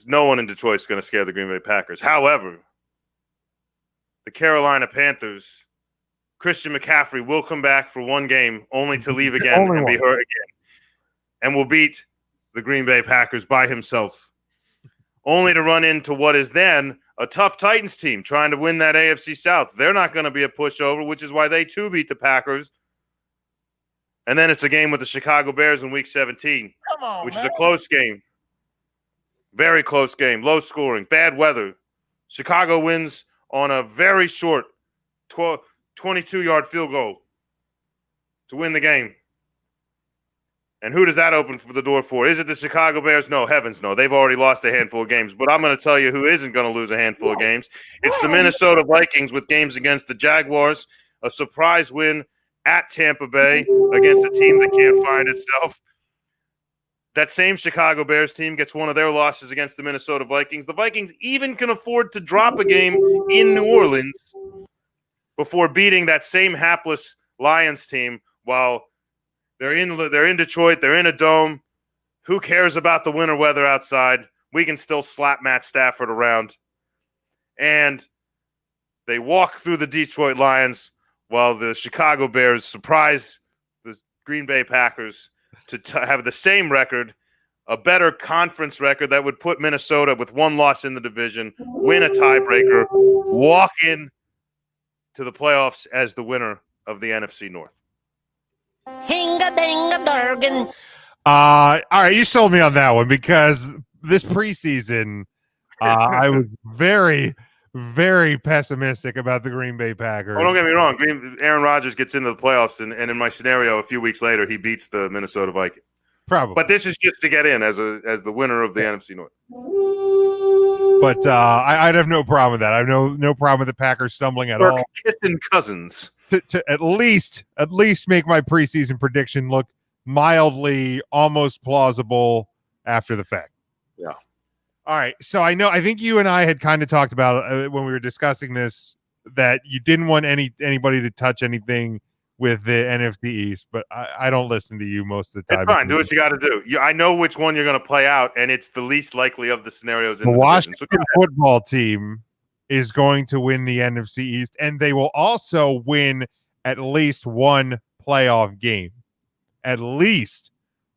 no one in Detroit is going to scare the Green Bay Packers. However, the Carolina Panthers, Christian McCaffrey will come back for one game only to leave again and be hurt again. And will beat the Green Bay Packers by himself, only to run into what is then a tough Titans team trying to win that AFC South. They're not going to be a pushover, which is why they too beat the Packers. And then it's a game with the Chicago Bears in Week 17, which is a close game. Very close game, low scoring, bad weather. Chicago wins on a very short 22-yard field goal to win the game. And who does that open for the door for? Is it the Chicago Bears? No, heavens no. They've already lost a handful of games. But I'm going to tell you who isn't going to lose a handful of games. It's the Minnesota Vikings with games against the Jaguars, a surprise win at Tampa Bay against a team that can't find itself. That same Chicago Bears team gets one of their losses against the Minnesota Vikings. The Vikings even can afford to drop a game in New Orleans before beating that same hapless Lions team while they're in Detroit. They're in a dome. Who cares about the winter weather outside? We can still slap Matt Stafford around. And they walk through the Detroit Lions while the Chicago Bears surprise the Green Bay Packers to have the same record, a better conference record that would put Minnesota with one loss in the division, win a tiebreaker, walk in to the playoffs as the winner of the NFC North. All right, you sold me on that one because this preseason, I was very, very pessimistic about the Green Bay Packers. Oh, don't get me wrong. Aaron Rodgers gets into the playoffs, and in my scenario, a few weeks later, he beats the Minnesota Vikings. Probably. But this is just to get in as the winner of the NFC North. But I'd have no problem with that. I have no problem with the Packers stumbling at all. Kissing cousins to at least make my preseason prediction look mildly almost plausible after the fact. Yeah. All right. So I think you and I had kind of talked about when we were discussing this that you didn't want anybody to touch anything with the NFC East, but I don't listen to you most of the time. It's fine. Do what you got to do. I know which one you're going to play out, and it's the least likely of the scenarios in the Washington division. football team is going to win the NFC East, and they will also win at least one playoff game. At least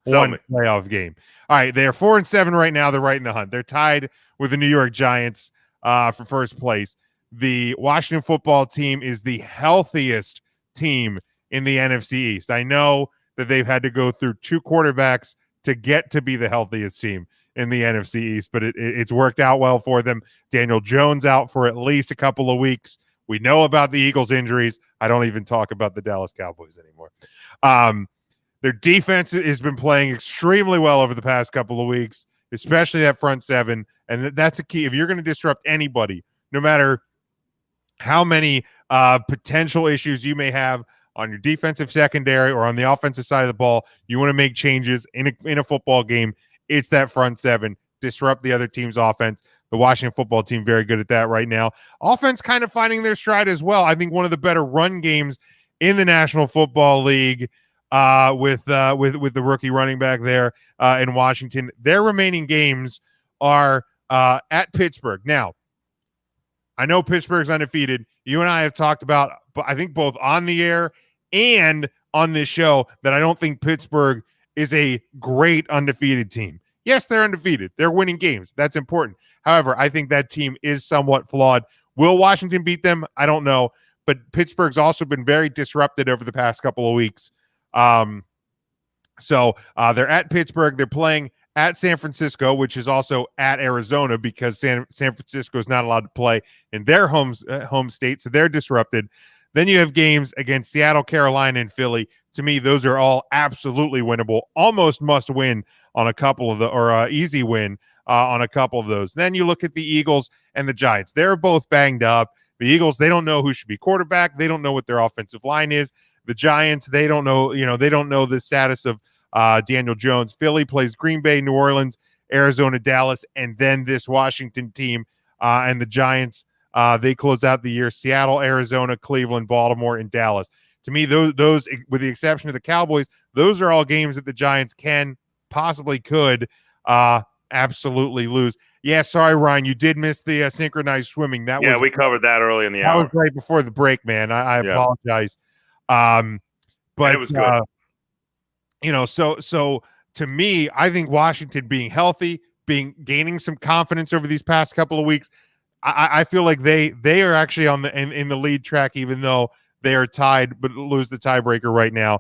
one playoff game. All right, they're 4-7 right now. They're right in the hunt. They're tied with the New York Giants for first place. The Washington football team is the healthiest team in the NFC East. I know that they've had to go through two quarterbacks to get to be the healthiest team in the NFC East, but it's worked out well for them. Daniel Jones out for at least a couple of weeks. We know about the Eagles' injuries. I don't even talk about the Dallas Cowboys anymore. Their defense has been playing extremely well over the past couple of weeks, especially that front seven, and that's a key. If you're going to disrupt anybody, no matter how many potential issues you may have on your defensive secondary or on the offensive side of the ball, you want to make changes in a football game. It's that front seven. Disrupt the other team's offense. The Washington football team very good at that right now. Offense kind of finding their stride as well. I think one of the better run games in the National Football League with the rookie running back there in Washington. Their remaining games are at Pittsburgh. Now, I know Pittsburgh's undefeated. You and I have talked about, I think both on the air and on this show, that I don't think Pittsburgh is a great undefeated team. Yes, they're undefeated. They're winning games. That's important. However, I think that team is somewhat flawed. Will Washington beat them? I don't know. But Pittsburgh's also been very disrupted over the past couple of weeks. So they're at Pittsburgh. They're playing at San Francisco, which is also at Arizona because San Francisco is not allowed to play in their home state, so they're disrupted. Then you have games against Seattle, Carolina, and Philly. To me, those are all absolutely winnable, almost must win on a couple of easy win on a couple of those. Then you look at the Eagles and the Giants. They're both banged up. The Eagles, they don't know who should be quarterback. They don't know what their offensive line is. The Giants, they don't know, they don't know the status of Daniel Jones. Philly plays Green Bay, New Orleans, Arizona, Dallas, and then this Washington team and the Giants. They close out the year. Seattle, Arizona, Cleveland, Baltimore, and Dallas. To me, those, with the exception of the Cowboys, those are all games that the Giants could absolutely lose. Yeah, sorry, Ryan, you did miss the synchronized swimming. We covered that early in the hour. That was right before the break, man. I apologize. But it was good. So to me, I think Washington being healthy, gaining some confidence over these past couple of weeks, I feel like they are actually on in the lead track, even though they are tied, but lose the tiebreaker right now.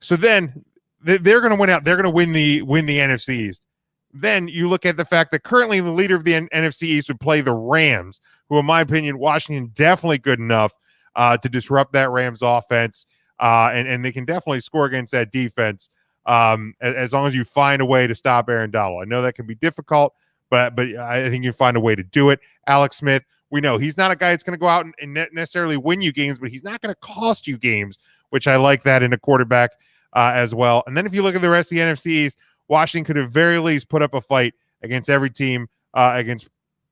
So then they're going to win out. They're going to win the NFC East. Then you look at the fact that currently the leader of the NFC East would play the Rams, who, in my opinion, Washington definitely good enough to disrupt that Rams offense, and they can definitely score against that defense as long as you find a way to stop Aaron Donald. I know that can be difficult, but I think you find a way to do it. Alex Smith, we know he's not a guy that's going to go out and necessarily win you games, but he's not going to cost you games, which I like that in a quarterback as well. And then if you look at the rest of the NFC East, Washington could at very least put up a fight against every team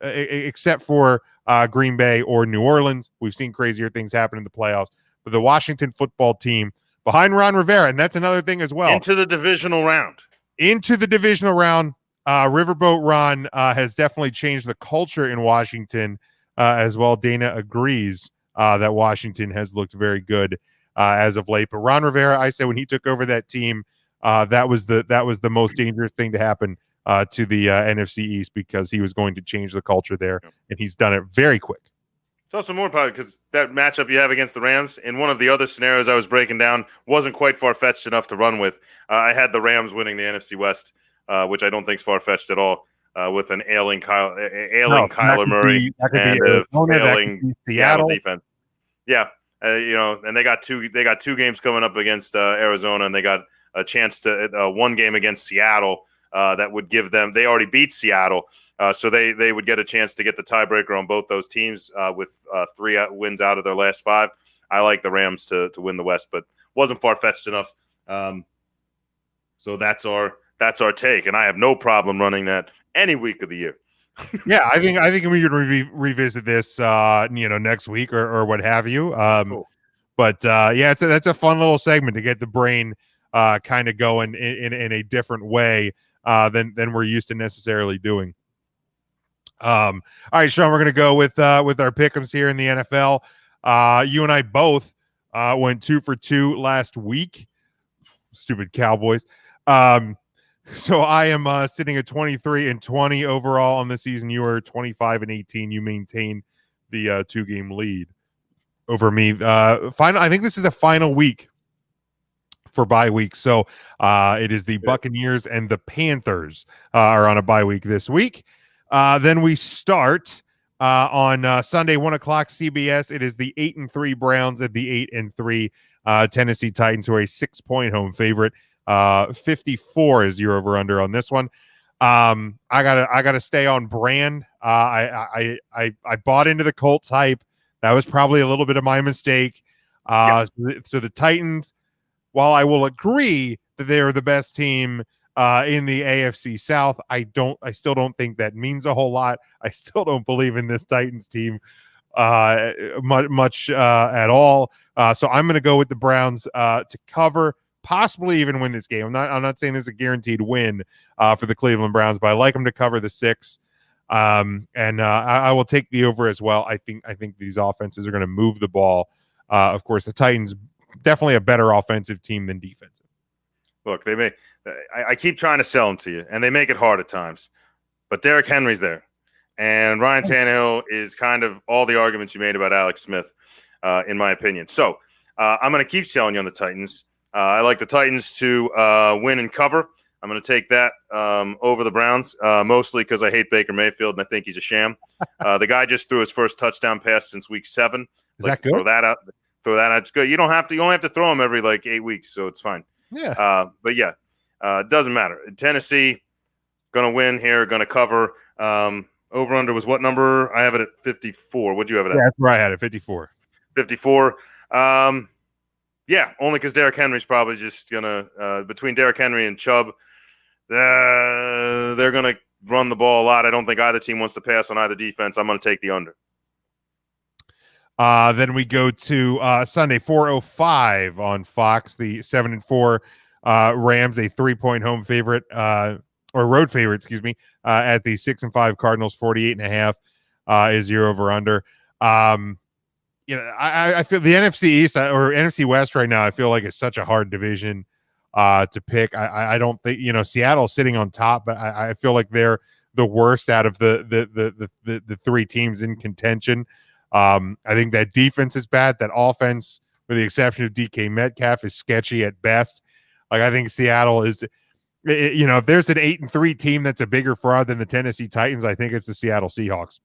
except for Green Bay or New Orleans. We've seen crazier things happen in the playoffs. But the Washington football team behind Ron Rivera, and that's another thing as well. Into the divisional round. Riverboat Ron has definitely changed the culture in Washington as well. Dana agrees that Washington has looked very good as of late. But Ron Rivera, I said when he took over that team, that was the most dangerous thing to happen to the NFC East because he was going to change the culture there, and he's done it very quick. It's also more probably because that matchup you have against the Rams, in one of the other scenarios I was breaking down, wasn't quite far-fetched enough to run with. I had the Rams winning the NFC West, which I don't think is far-fetched at all, with an ailing Kyler Murray and a failing Seattle defense. Yeah, and they got two games coming up against Arizona, and they got a chance to one game against Seattle that would give them. They already beat Seattle, so they would get a chance to get the tiebreaker on both those teams with 3 wins out of their last 5. I like the Rams to win the West, but wasn't far-fetched enough. So that's our take, and I have no problem running that any week of the year. Yeah, I think we could revisit this, next week or what have you. Cool. But yeah, that's a fun little segment to get the brain kind of going in a different way than we're used to necessarily doing. All right, Sean, we're gonna go with our pick'ems here in the NFL. You and I both went 2 for 2 last week. Stupid Cowboys. So I am sitting at 23-20 overall on the season. You are 25-18. You maintain the 2-game lead over me. I think this is the final week for bye week. So it is the Buccaneers and the Panthers are on a bye week this week. Then we start on Sunday, 1:00 CBS. It is the 8-3 Browns at the 8-3 Tennessee Titans, who are a 6-point home favorite. 54 is your over under on this one. I gotta stay on brand. I bought into the Colts hype. That was probably a little bit of my mistake. So the Titans, while I will agree that they are the best team in the AFC South, I still don't think that means a whole lot. I still don't believe in this Titans team much at all. So I'm going to go with the Browns to cover, possibly even win this game. I'm not saying this is a guaranteed win for the Cleveland Browns, but I like them to cover the 6. And I will take the over as well. I think these offenses are going to move the ball. Of course, the Titans definitely a better offensive team than defensive. Look, I keep trying to sell them to you, and they make it hard at times. But Derrick Henry's there, and Ryan Tannehill is kind of all the arguments you made about Alex Smith, in my opinion. So I'm going to keep selling you on the Titans. I like the Titans to win and cover. I'm going to take that over the Browns, mostly because I hate Baker Mayfield and I think he's a sham. The guy just threw his first touchdown pass since week 7. Is that good? Throw that out. It's good. You only have to throw him every 8 weeks, so it's fine. Yeah. But yeah, it doesn't matter. Tennessee going to win here, going to cover. Over under was what number? I have it at 54. What'd you have it at? Yeah, that's where I had it, 54. 54. Yeah, only because Derrick Henry's probably just gonna between Derrick Henry and Chubb, they're gonna run the ball a lot. I don't think either team wants to pass on either defense. I'm gonna take the under. Then we go to Sunday, 4:05 on Fox. The 7-4 Rams, a 3-point home favorite or road favorite, excuse me, at the 6-5 Cardinals. 48.5 is your over under. I feel the NFC East or NFC West right now, I feel like it's such a hard division to pick. I don't think, Seattle's sitting on top, but I feel like they're the worst out of the 3 teams in contention. I think that defense is bad. That offense, with the exception of DK Metcalf, is sketchy at best. I think Seattle is, if there's an 8-3 team that's a bigger fraud than the Tennessee Titans, I think it's the Seattle Seahawks.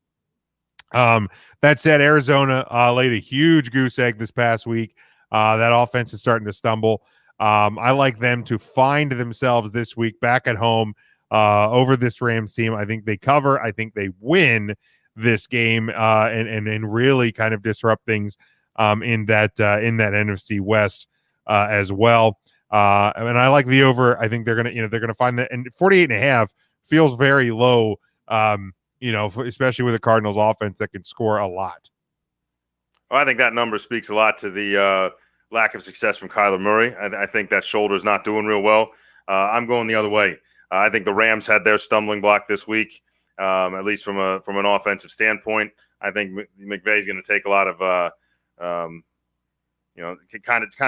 That said, Arizona laid a huge goose egg this past week. That offense is starting to stumble. I like them to find themselves this week back at home over this Rams team. I think they cover. I think they win this game and really kind of disrupt things in that NFC West as well. And I like the over. I think they're gonna find that, and 48.5 feels very low. Especially with the Cardinals offense that can score a lot. Well, I think that number speaks a lot to the lack of success from Kyler Murray. I think that shoulder is not doing real well. I'm going the other way. I think the Rams had their stumbling block this week, at least from an offensive standpoint. I think McVay's going to take a lot of, kind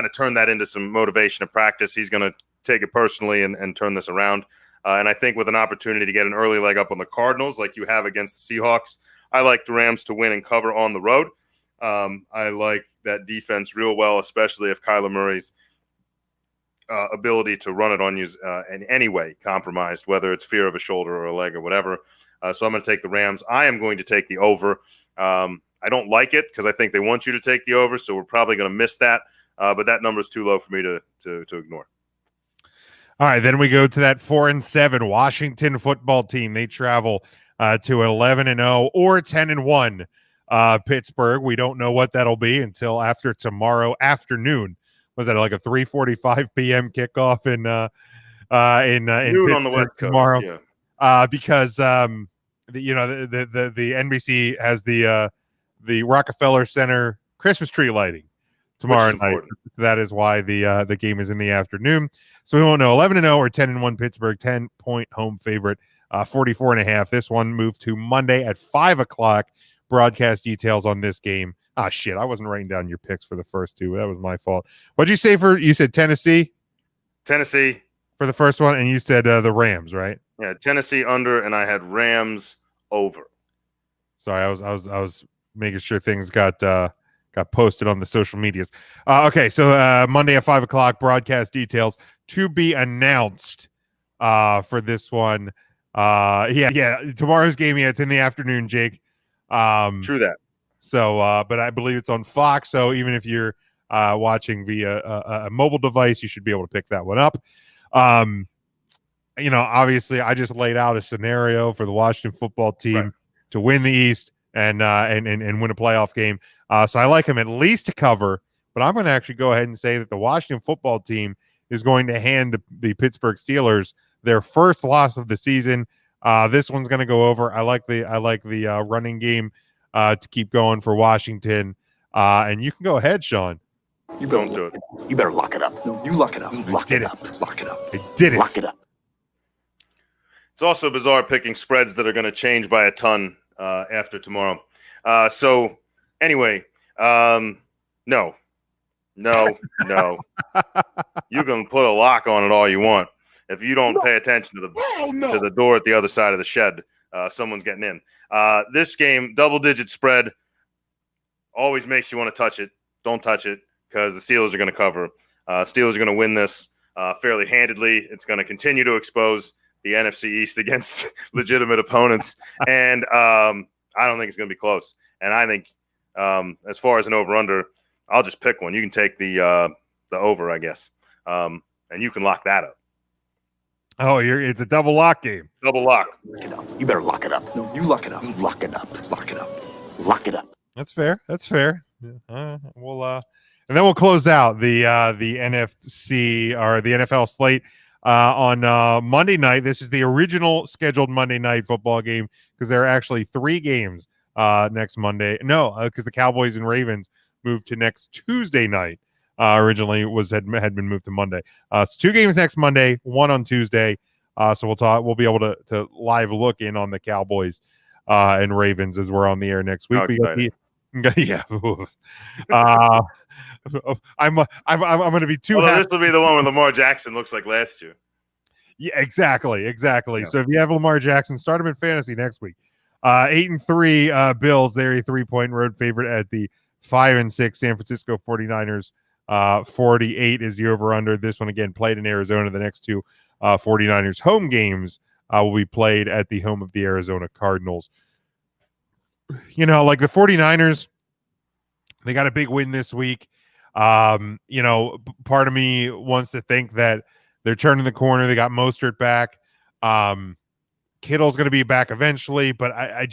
of turn that into some motivation of practice. He's going to take it personally and turn this around. And I think with an opportunity to get an early leg up on the Cardinals like you have against the Seahawks, I like the Rams to win and cover on the road. I like that defense real well, especially if Kyler Murray's ability to run it on you in any way compromised, whether it's fear of a shoulder or a leg or whatever. So I'm going to take the Rams. I am going to take the over. I don't like it because I think they want you to take the over, so we're probably going to miss that. But that number is too low for me to ignore. All right, then we go to that 4-7 Washington football team. They travel to 11-0 or 10-1 Pittsburgh. We don't know what that'll be until after tomorrow afternoon. Was that like a 3:45 p.m. kickoff in Noon Pittsburgh on the West Coast, tomorrow? yeah. Because the NBC has the Rockefeller Center Christmas tree lighting tomorrow night. Important. That is why the game is in the afternoon. So we won't know. 11-0 or 10-1 Pittsburgh, 10-point home favorite, 44.5. This one moved to Monday at 5:00. Broadcast details on this game. Ah, shit. I wasn't writing down your picks for the first two. That was my fault. What'd you say you said Tennessee? Tennessee. For the first one, and you said the Rams, right? Yeah, Tennessee under, and I had Rams over. Sorry, I was making sure things got posted on the social medias. Okay, so Monday at 5:00, broadcast details to be announced for this one. Yeah, tomorrow's game. Yeah, it's in the afternoon, Jake. True that. So, but I believe it's on Fox. So even if you're watching via a mobile device, you should be able to pick that one up. Obviously, I just laid out a scenario for the Washington football team to win the East and win a playoff game. So I like him at least to cover, but I'm going to actually go ahead and say that the Washington football team is going to hand the Pittsburgh Steelers their first loss of the season. This one's going to go over. I like the running game to keep going for Washington. And you can go ahead, Sean. You don't do it. You better lock it up. No, you lock it up. Lock it up. Lock it up. I did it. Lock it up. It's also bizarre picking spreads that are going to change by a ton after tomorrow. So anyway, no. You can put a lock on it all you want. If you don't pay attention to the door at the other side of the shed, someone's getting in. This game, double-digit spread, always makes you want to touch it. Don't touch it because the Steelers are going to cover. Steelers are going to win this fairly handedly. It's going to continue to expose the NFC East against legitimate opponents, and I don't think it's going to be close. And I think as far as an over-under, I'll just pick one. You can take the over, I guess, and you can lock that up. Oh, it's a double lock game. Double lock. Lock it up. You better lock it up. No, you lock it up. Lock it up. Lock it up. Lock it up. That's fair. And then we'll close out the NFC or the NFL slate on Monday night. This is the original scheduled Monday night football game because there are actually 3 games next Monday. No, because the Cowboys and Ravens moved to next Tuesday night. Originally had been moved to Monday. So 2 games next Monday, 1 on Tuesday. So we'll be able to live look in on the Cowboys and Ravens as we're on the air next week. Yeah. I'm going to be too happy. This will be the one where Lamar Jackson looks like last year. Yeah, exactly. Yeah. So if you have Lamar Jackson, start him in fantasy next week. 8-3 Bills. They're a 3-point road favorite at the 5-6 San Francisco 49ers. 48 is the over-under. This one, again, played in Arizona. The next 2 49ers home games will be played at the home of the Arizona Cardinals. Like the 49ers, they got a big win this week. Part of me wants to think that they're turning the corner. They got Mostert back. Kittle's going to be back eventually, but I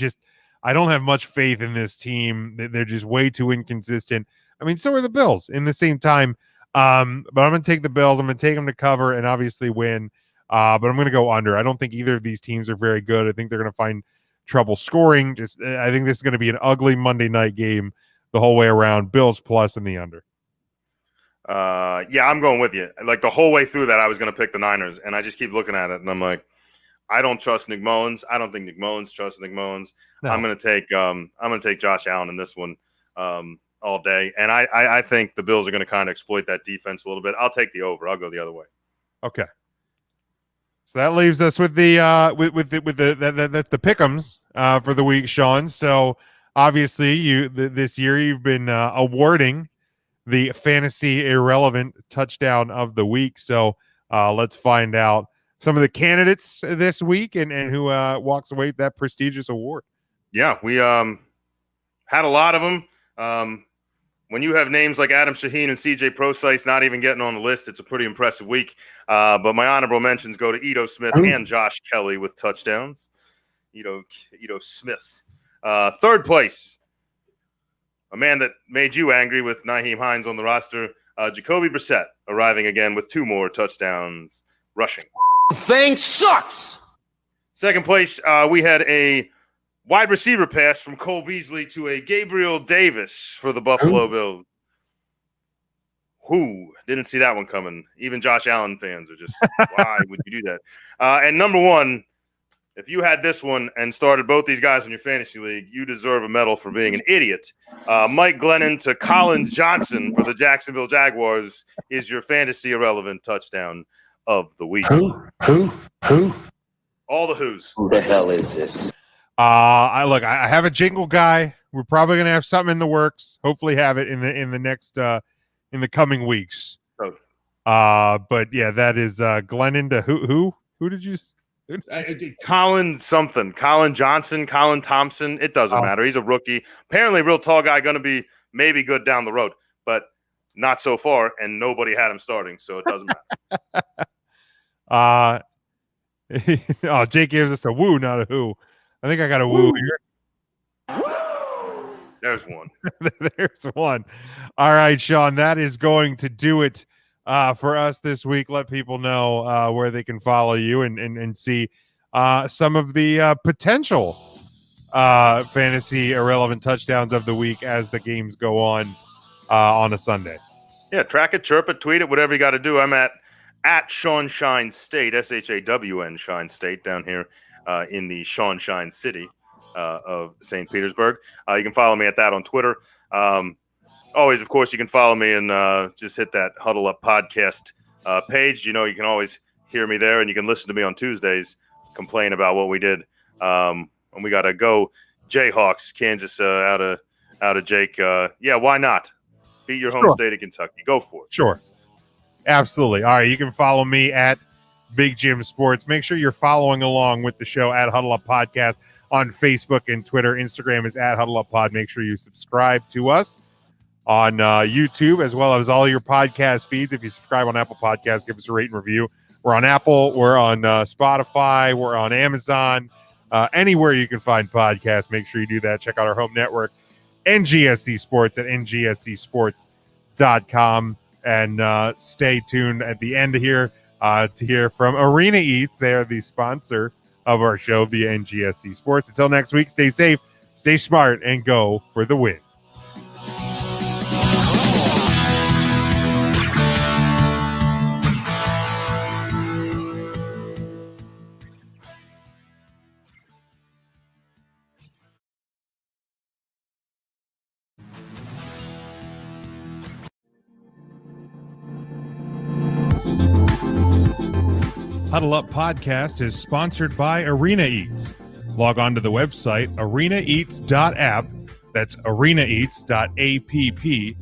don't have much faith in this team. They're just way too inconsistent. I mean, so are the Bills in the same time. But I'm going to take the Bills. I'm going to take them to cover and obviously win. But I'm going to go under. I don't think either of these teams are very good. I think they're going to find trouble scoring. I think this is going to be an ugly Monday night game the whole way around. Bills plus in the under. Yeah, I'm going with you. Like the whole way through that, I was going to pick the Niners, and I just keep looking at it, and I'm like, I don't trust Nick Mullins. I don't think Nick Mullins trusts Nick Mullins. No. I'm going to take Josh Allen in this one all day, and I think the Bills are going to kind of exploit that defense a little bit. I'll take the over. I'll go the other way. Okay. So that leaves us with the pick'ems for the week, Sean. So obviously, this year you've been awarding the fantasy irrelevant touchdown of the week. So let's find out some of the candidates this week and who walks away with that prestigious award. Yeah, we had a lot of them. when you have names like Adam Shaheen and CJ Prosise not even getting on the list, it's a pretty impressive week. But my honorable mentions go to Ito Smith and Josh Kelly with touchdowns. Ito Smith. Third place, a man that made you angry with Nyheim Hines on the roster, Jacoby Brissett, arriving again with 2 more touchdowns rushing. Thing sucks. Second place, we had a wide receiver pass from Cole Beasley to a Gabriel Davis for the Buffalo Bills. Who didn't see that one coming? Even Josh Allen fans are just, why would you do that? And number 1, if you had this one and started both these guys in your fantasy league, you deserve a medal for being an idiot. Mike Glennon to Collins Johnson for the Jacksonville Jaguars is your fantasy irrelevant touchdown of the week. Who? All the who's. Who the hell is this? I have a jingle guy. We're probably gonna have something in the works. Hopefully, have it in the next in the coming weeks. But yeah, that is Glennon to who did you? Colin something, Colin Johnson, Colin Thompson. It doesn't matter. He's a rookie. Apparently, a real tall guy, going to be maybe good down the road, but not so far. And nobody had him starting, so it doesn't matter. Jake gives us a woo, not a who. I think I got a woo here. There's one. There's one. All right, Sean, that is going to do it for us this week. Let people know where they can follow you and see some of the potential fantasy irrelevant touchdowns of the week as the games go on a Sunday. Yeah, track it, chirp it, tweet it, whatever you got to do. I'm at Sean Shine State, SHAWN Shine State, down here in the Sean Shine City of St. Petersburg. You can follow me at that on Twitter. Always, of course, you can follow me and just hit that Huddle Up podcast page. You know, you can always hear me there, and you can listen to me on Tuesdays complain about what we did. And we got to go Jayhawks, Kansas, out of Jake. Yeah, why not? Beat your home state of Kentucky. Go for it. Sure. Absolutely. All right, you can follow me at Big Jim Sports. Make sure you're following along with the show at Huddle Up Podcast on Facebook and Twitter. Instagram is at Huddle Up Pod. Make sure you subscribe to us on YouTube as well as all your podcast feeds. If you subscribe on Apple Podcasts, give us a rate and review. We're on Apple. We're on Spotify. We're on Amazon. Anywhere you can find podcasts, make sure you do that. Check out our home network, NGSC Sports at ngscsports.com. And stay tuned at the end here to hear from Arena Eats. They are the sponsor of our show via NGSC Sports. Until next week, stay safe, stay smart, and go for the win. Huddle Up Podcast is sponsored by Arena Eats. Log on to the website arenaeats.app, that's arenaeats.app,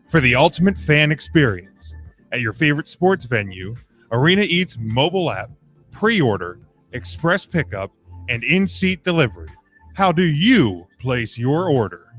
for the ultimate fan experience. At your favorite sports venue, Arena Eats mobile app, pre-order, express pickup, and in-seat delivery. How do you place your order?